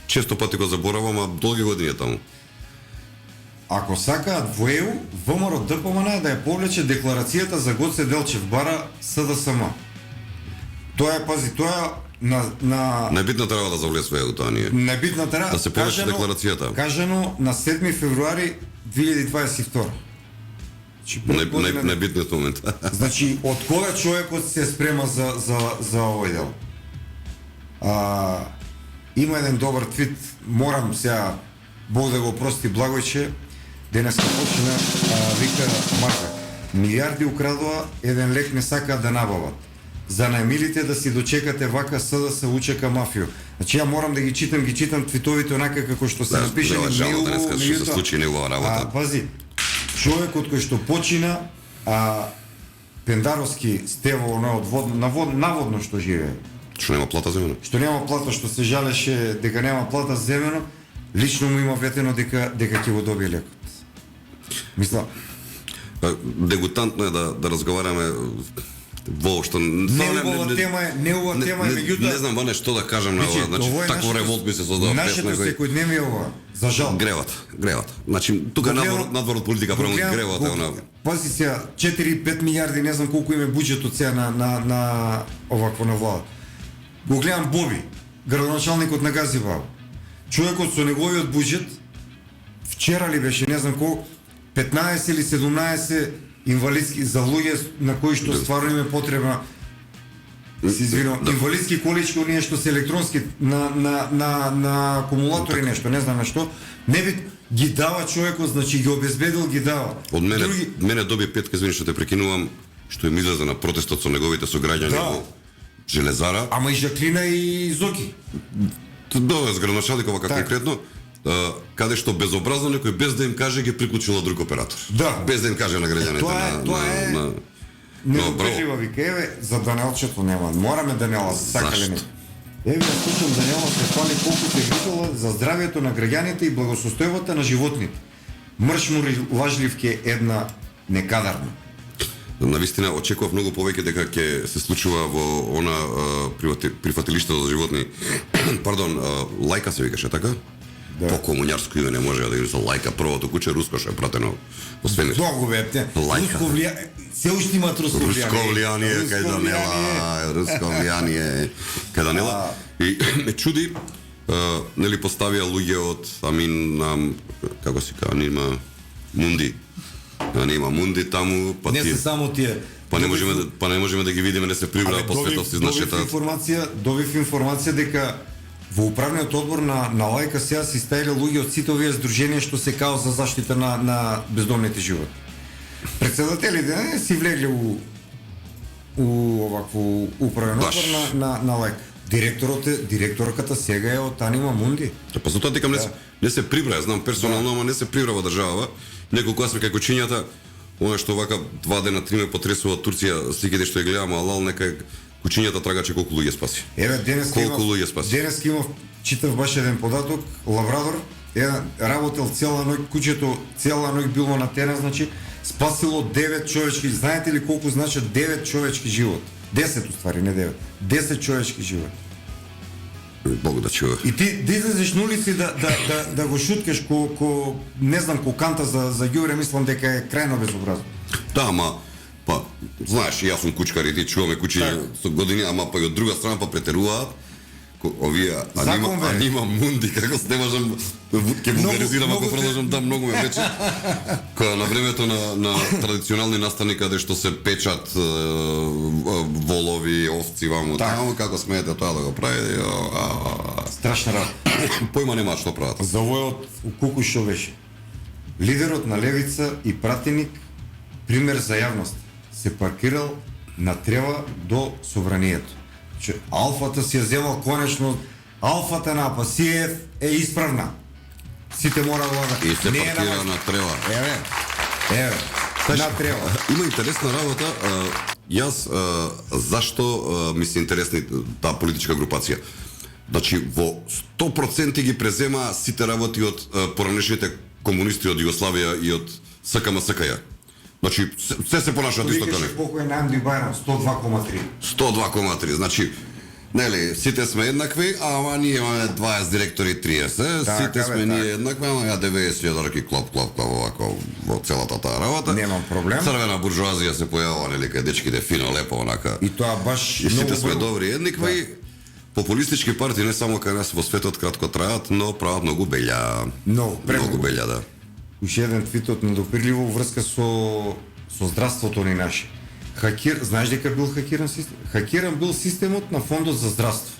често пати го заборавам, а долги години е таму. Ако сакаат во ЕУ, ВМРО ДПМН да ја повлече декларацијата за Гоце Делчев бара СДСМ. Тоа е, пази, тоа на Најбитната работа за влез во ЕУ, тоа ние. небитната работа. Да се повлече декларацијата. Кажано на 7 февруари 2022. Најбитниот момент. Значи, од кога човекот се спрема за овој дел? Има еден добар твит, морам сега Бог да го прости Благојче, денеска почина, вика Марка, милиарди украдоа, еден лек не сакаат да набават. За најмилите да си дочекате вака СДС учека мафију. Значи ја морам да ги читам твитовите онака како што се напишани жало денеска што се случи негова работа. Пази, човекот кој што почина, Пендаровски Стево, оно наводно што живее. Што нема плата земено? Што нема плата, што се жалеше дека нема плата земено, лично му има ветено дека ќе го добие лекот. Мисла, Дегутантно е да разговараме воопшто. неова тема е, меѓутоа Не знам бане што да кажам на ова, значи такво револт би се создава нашето секојдневие ова, за жал. Греват. Значи тука надвор од политика правилно греват е она. Пази сега 4-5 милиарди, не знам колку им е буџетот сега на овакво на влада. Го гледам Боби, градоначалникот на Газибал. Човекот со неговиот буџет вчера ли беше, не знам колку, 15 или 17 инвалидски за луѓе на кои што стварно им е потребна, се извинувам, инвалидски колички, оние што се електронски на акумулатори нешто, не знам на што, не би ги дава човекот, значи ги обезбедил, ги дава. Од мене доби петка, извини што те прекинувам, што им излезе на протестот со неговите сограѓани во Железара. Ама и Жаклина и Зоки. Тоа е градоначалникова конкретно. Каде што безобразно некој без да им каже ги приклучила друг оператор. Да. Без да им каже на граѓаните Тоа е неодржива, вика, еве, за Данелчето нема. Мораме Данела, сакале не. Еве, ја слушам Данела се фали колку се грижала за здравјето на граѓаните и благосостојбата на животните. Мршмур и лажлив ке една некадарна. Навистина очекував многу повеќе дека ќе се случува во она прифатилиште за животни. Пардон, Лајка се викаше, така? Да. По комуњарско име не може да ги се Лајка, првото куќе руско што е пратено во свемир. Многу бе, Лајка. Се уште имаат руско влијание кај Данела, руско влијание кај Данела. И ме чуди, нели поставија луѓе од Амин, како се кажа, Анима Мунди. Нема Мунди таму, па не се само тие. Па не можеме да ги видиме, не се прибраа по светот си нашетаат. Добив информација дека во управниот одбор на Лајка сега си стаиле луѓе од сите овие здруженија што се као за заштита на бездомните животни. Председателите си влегле у овакво управен одбор на Лајка. Директорката сега е од Анима Мунди. Па затоа дека не се прибра, знам персонално, ама не се прибра во државава. Неколку сме како кучињата, она што вака 2 дена 3 ме потресува Турција, сликите што ја гледам, алал нека кучињата трагаче колку луѓе спаси. Еве денеска имав читав баш еден податок, лаврадор, работел цела ноќ, кучето цела ноќ било на терен, значи спасило 9 човечки. Знаете ли колку значат 9 човечки живот? 10 уствари, не 9. 10 човечки живот. Бог да чува. И ти да излезеш на улици да го шуткаш ко не знам, ко канта за ѓубре, мислам дека е крајно безобразно. Да, ама па знаеш, јас сум кучкар и ти чуваме кучиња со години, ама па и од друга страна па претеруваат. Овие Анима Мунди, како се не можам ќе вулгаризирам ако продолжам, да, многу ме вече. Кога на времето на традиционални настани каде што се печат волови, овци ваму таму, како смеете тоа да го прави? Страшна работа. Појма нема што прават. Завојот у Кукушо беше. Лидерот на левица и пратеник, пример за јавност, се паркирал на трева до собранието. Алфата си ја земал конечно, алфата на Апасиев е исправна. Сите мора да и се паркира на трева. Еве, на трева. Има интересна работа. Јас зашто ми се интересни таа политичка групација. Значи во 100% ги презема сите работи од поранешните комунисти од Југославија и од СКМ-СКЈ. Значи, се понашаат исто како него. Колку е Најмди Бајрам? 102,3. 102,3. Значи, нели, сите сме еднакви, ама ние имаме 20 директори 30. Сите сме ние еднакви, ама ја 90.000 клоп, овако во целата таа работа. Немам проблем. Црвена буржуазија се појавува, нели, кај дечките фино, лепо, онака. И тоа баш и сите сме добри еднакви. Популистички партии не само кај нас во светот кратко траат, но прават многу белја. Многу белја, да. Уште еден твитот недопирливо врска со здравството ни наше. Знаеш дека бил хакиран систем? Хакиран бил системот на фондот за здравство.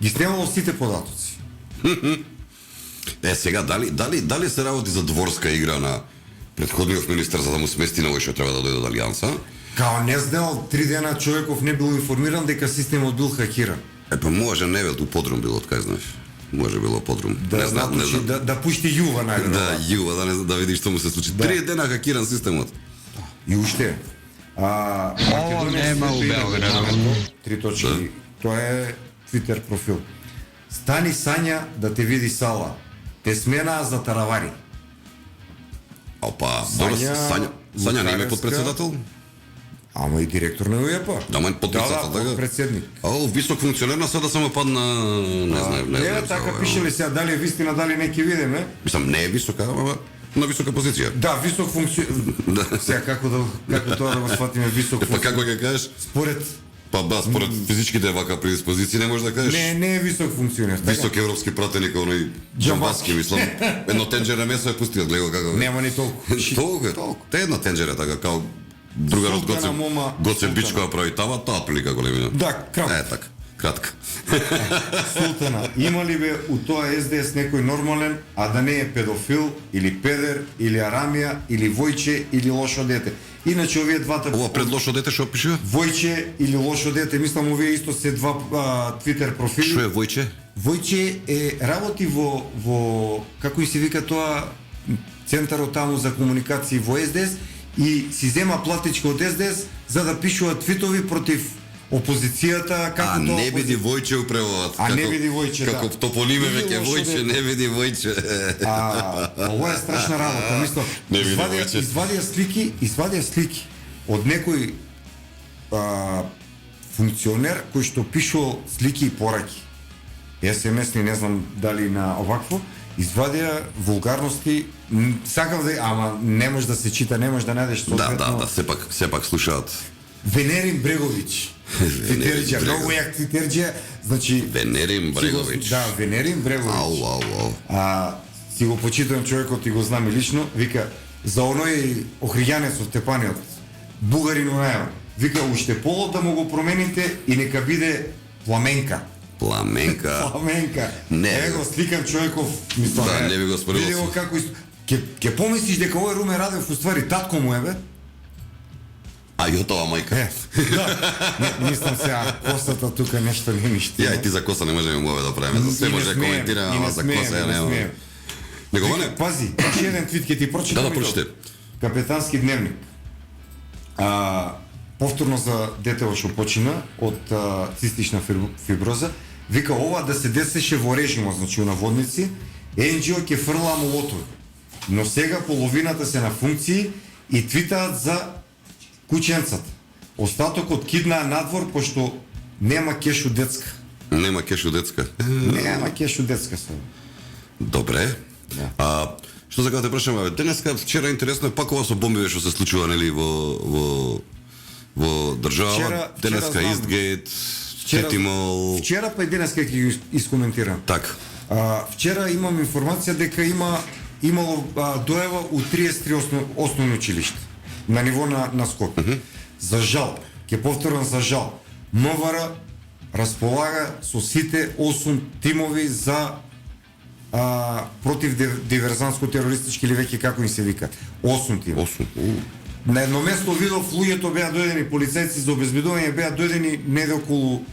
Ги снемало сите податоци. Сега, дали се работи за дворска игра на предходниот министер за да му смести на овој што треба да дојде од Алијанса? Као не знал 3 дена човеков не бил информиран дека системот бил хакиран. Па може не бил ту подрум било, кај знаеш. Може било подрум. Да натучи, да пушти јува најде. Да, јува, да видиш што му се случи. 3 дена хакиран системот. И уште. Ова нема у Белград. Да. Три точки. Тоа е Twitter профил. Стани Сања да те види Сала. Те сменаа за таравари. Опа, Сања не е подпредседател? Ама и директор на УЕПА. Да, ма подпредседател, така? Председник. Висок функционер на сега само падна, не знаем. Не, така пишеле сега, дали е вистина, дали не ќе видиме. Мислам, не е висока, ама на висока позиција. Да, висок функционер. Сега како тоа да го сватиме висок Па како ќе кажеш? Според Според физичките вака предиспозиции не можеш да кажеш. не е висок функционер. Висок европски пратеник, оној џамбаски, мислам. Едно тенџере месо е пустил, гледа како. Нема ни толку. Толку. Те една тенџера така као другарот Гоце Бичкова прави тава, таа прилика големина. Да, кратко. Така, кратка. Султана, има ли бе у тоа СДС некој нормален, а да не е педофил, или педер, или арамија, или војче, или лошо дете? Иначе овие двата... Ова пред лошо дете што пише? Војче или лошо дете, мислам овие исто се два Twitter профили. Што е војче? Војче е работи во како и се вика тоа центарот таму за комуникации во СДС и си зема платичка од СДС за да пишува твитови против опозицијата, како тоа... не биди војче управуваат. Не биди војче, да. Како топониме веќе војче, не биди војче. Ова е страшна работа, мислам. Извадија слики од некој функционер кој што пишувал слики и пораки. SMS-ни, не знам дали на овакво, извадија вулгарности, сакав да, ама не може да се чита, не може да најдеш соодветно. Да, сепак слушаат. Венерин Бреговиќ. Твитерџија, многу јак твитерџија, значи... Венерин Бреговиќ. Да, Венерин Бреговиќ. Ау. Си го почитувам човекот и го знам и лично, вика, за оној охријанец од Степаниот, бугарин онаја, вика, уште полот да му го промените и нека биде Пламенка. Не. Его сликам човеков, мислам. Да, не би го спорил. Види го како ќе помислиш дека овој Румен Радев уствари татко му е, бе? А јотова мајка. Не, мислам сега, косата тука нешто не ми штима. Ја и ти за коса не можеме мове да правиме, за се може да коментираме, ама за коса ја нема. Него не. Пази, уште еден твит ќе ти прочитам. Да, прочите. Капетански дневник. Повторно за детево што почина од цистична фиброза, вика ова да се десеше во режимот, значи на водници, НГО ќе фрла молотови. Но сега половината се на функции и твитаат за кученцата. Остатокот киднаа надвор пошто нема кеш у детска. Нема кеш у детска. Нема кеш у детска се. Добре. Што сакам да те прашам, денеска, вчера интересно е пак ова со бомбиве што се случува нели во држава. Денеска Истгейт, Четимол. Вчера па и денеска ќе ги искоментирам. Така. Вчера имам информација дека имало доева у 33 основни училишта на ниво на Скопје. За жал, ќе повторам за жал, МВР располага со сите 8 тимови за против диверзантско-терористички или веќе како им се вика. 8 тима. 8. На едно место видов луѓето беа дојдени, полицајци за обезбедување беа дојдени неде околу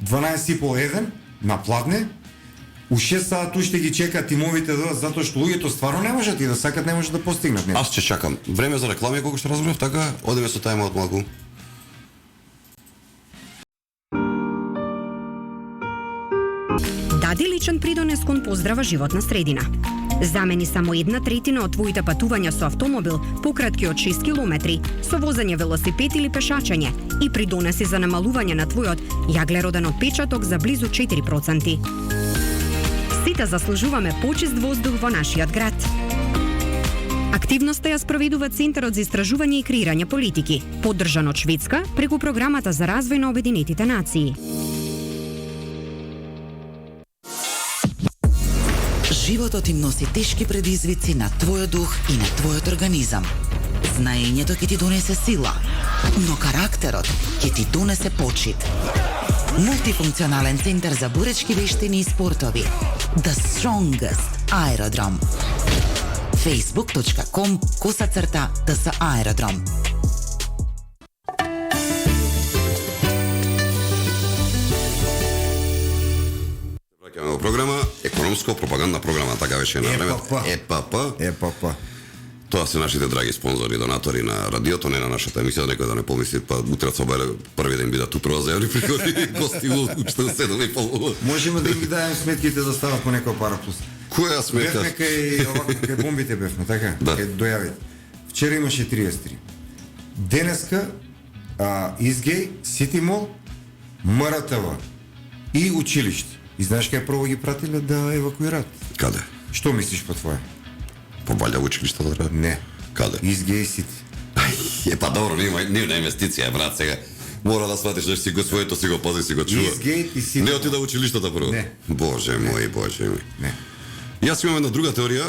12:30 на Пладне. У 6 саат уште ги чекаат тимовите да дојдат затоа што луѓето стварно не можат и да сакат не можат да постигнат нешто. Аз ќе чакам. Време за реклами колку што разбрав, така одиме со тајмаут малку. Дади личен придонес кон поздрава животна средина. Замени само 1/3 од твоите патувања со автомобил пократки од 6 километри со возење велосипед или пешачење и придонеси за намалување на твојот јаглероден отпечаток за близу 4%. Сите заслужуваме почист воздух во нашиот град. Активноста ја спроведува Центарот за истражување и креирање политики, поддржан од Шведска преку Програмата за развој на Обединетите нации. Животот им носи тешки предизвици на твојот дух и на твојот организам. Знаењето ќе ти донесе сила, но карактерот ќе ти донесе почит. Мултифункционален центар за боречки вештини и спортови. The Strongest. Аеродром. facebook.com/TS Аеродром. Враќаме во програма економско-пропагандна програма, така беше на времето. ЕПП. Тоа се нашите драги спонзори, донатори на радиото, не на нашата емисија, некој да не помисли, па утре собере први ден бидат управа за јавни приходи, гости во учте 7:30. Можеме да ги дајем сметките да стават по некоја пара плюс. Која сметка? Бевме кај бомбите бевме, така? Да. Кај дојавите. Вчера имаше 33. Денеска Изгеј, Сити Мол, МРТВ и училиште. И знаеш кај прво ги пратиле да евакуират? Каде? Што мислиш по твое? По валја училиште да треба? Не. Каде? Изгеј Сити. Па добро, нема инвестиција, брат, сега. Мора да сватиш да си го своето, си го пази, си го чува. Изгеј и Сити. Не отида училиштата прво? Не. Боже мој, боже мој. Не. Јас имам една друга теорија.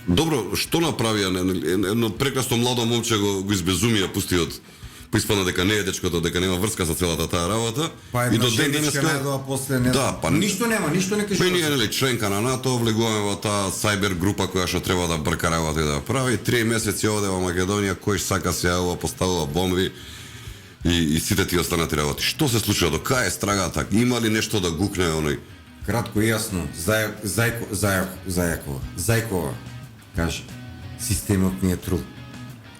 Добро, што направија едно прекрасно младо момче го избезумија, пусти од испадна дека не е дечкото, дека нема врска со целата таа работа. Па и една до ден женичка денеска најдоа после не. Да, па ништо нема, ништо не Па ние кажува. нели членка на НАТО, влегуваме во таа сајбер група која што треба да брка работа и да прави. 3 месеци оде во Македонија, кој сака се јавува, поставува бомби и сите ти останати работи. Што се случува? До кај е страгата? Има ли нешто да гукне оној? Кратко и јасно, Зајкова каже, системот ни е трул.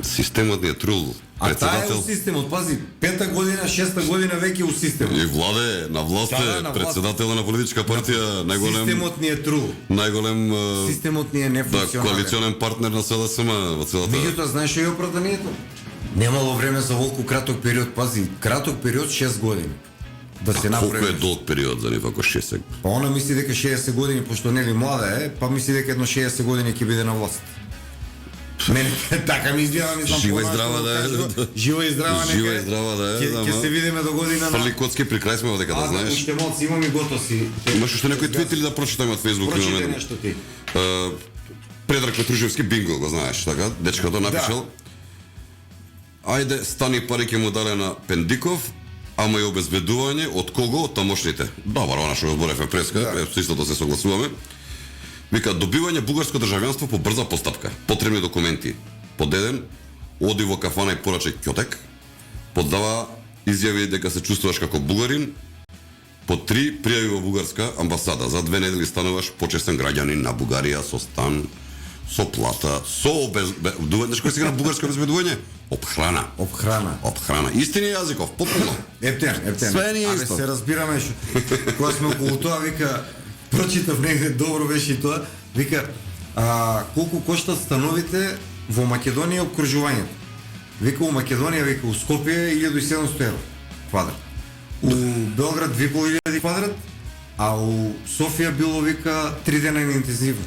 Системот ни е трул. А таа е Председател у системот, пази, 5-та година, 6-та година веќе у системот. и владе на власт Да, на е власт. председател на политичка партија, Системот ни е трул. најголем Системот ни е да, нефункционален. коалиционен партнер на СДСМ во целата. Меѓутоа, знаеш што е оправданието? Немало време за волку краток период, пази, краток период 6 години. Да се Колку направи. е долг период за нив ако 6? Па она мисли дека 60 години, пошто нели млада е, па мисли дека едно 60 години ќе биде на власт. Мене така ми изгледа, мислам. Жива и по-нашто здрава да е. кажува. Жива и здрава нека. Жива и здрава да е, Ќе ама- се видиме до година на. Фрли коцки при крај сме одека да знаеш. Уште малци имам и готов си. Имаш уште некој твит или да прочитаме од Facebook? Прочитай нешто ти. Предраг Петрушевски бинго, го знаеш, така? Дечкото напишал. Ајде, стани пари ќе му дале на Пендиков, ама и обезбедување од кого? Од тамошните. Добар, она што го зборевме преска, со истото се согласуваме. Вика, добивање бугарско државјанство по брза постапка. Потребни документи. Под 1, оди во кафана и порачај ќотек. Под 2, изјави дека се чувствуваш како бугарин. Под 3, пријави во бугарска амбасада. За 2 недели стануваш почестен граѓанин на Бугарија со стан, со плата, со обезбедување. Знаеш кој сега на бугарско обезбедување? Обхрана. Обхрана. Истини јазиков, потpuno. Ептен. Све ни е исто. Се разбираме што кога сме околу тоа, вика, прочитав негде, добро беше и тоа, вика, колку коштат становите во Македонија обкружувањето. Вика, у Македонија, вика, у Скопје 1700 евро квадрат. У Белград 2500 квадрат, а у Софија било, вика, 3 дена на интензивно.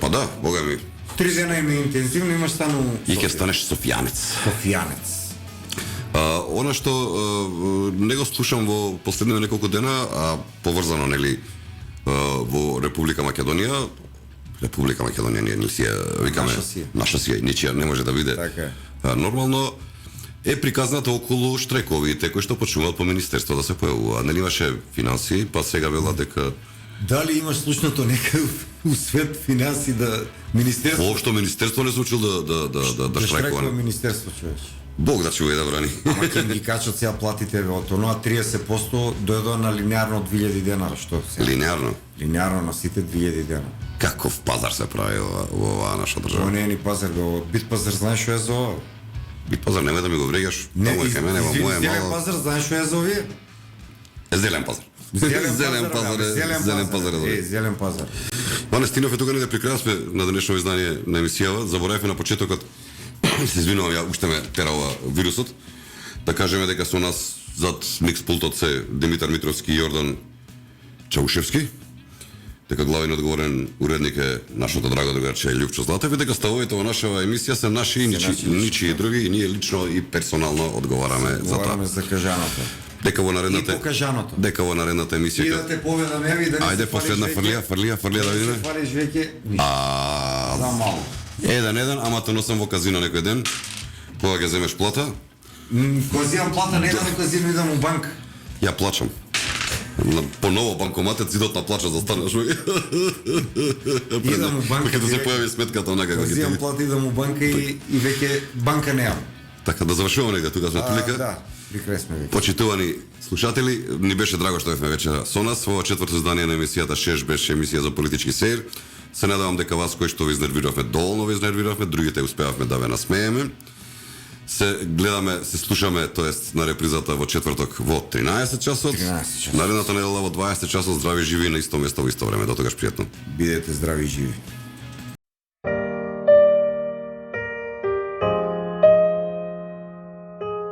Па да, бога ми. 3 дена на интензивно имаш стану И ќе станеш софијанец. Софијанец. Она што не го слушам во последните неколку дена, а поврзано нели во Република Македонија, ние си ја викаме наша си е, ничија не може да биде. Така е. Нормално е приказната околу штрековите кои што почнуваат по министерство да се појавуваат. Нели имаше финансии, па сега велат дека Дали имаш слушнато некај у свет финанси да министерство воопшто министерство не се учил да штрекува. министерство, човек. Бог да чува и да брани. Ама ќе ги качат сега платите од оноа 30% дојдоа на линеарно од 2000 денари, што се? Линеарно. Линеарно на сите 2000 денари. Каков пазар се прави во оваа наша Тоа држава? не е ни пазар, го бит пазар, знаеш што е за ова? Бит пазар нема да ми го вреѓаш. Не, Таму е кај мене во моје зелен мало. пазар, знаеш што е за овие? Зелен пазар. Зелен пазар. Зелен пазар. Ване Стинов е тука неде при крај сме на денешно издание на емисијава. Заборавме на почетокот. Се извинувам, ја уште ме терава вирусот. Да кажеме дека со нас зад микс пултот се Димитар Митровски и Јордан Чаушевски. Дека главен одговорен уредник е нашото драго другарче Љупчо Златев и дека ставовите во нашава емисија се наши и ничии други и ние лично и персонално одговараме за тоа. Говораме за кажаното. Дека во И наредната покажаното. дека во наредната емисија И да те поведам, еви, да не Ајде се последна фрлија да видиме. Фалиш веќе, за мало. 1-1, ама те носам во казино некој ден. Кога ќе земеш плата, Кога земам плата, не да некој земам идам у банка. ја плачам. Поново банкоматот зидот на плача застанеш. Идам у банка, Като се директно. појави сметката онака Кога како зимам ти. плата, идам у банка и веќе банка немам. Така да завршуваме нега тука сме прилика. Да, при крај сме веќе. Почитувани слушатели, ни беше драго што бевме вечера со нас во четврто издание на емисијата Шеш беше емисија за политички сеир. Се надевам дека вас кои што ви изнервиравме, доволно ви изнервиравме, другите успеавме да ве насмееме. Се гледаме, се слушаме, тоест на репризата во четврток во 13 часот. 13 часот. Наредната недела во 20 часот, здрави живи на исто место во исто време. До тогаш пријатно. Бидете здрави и живи.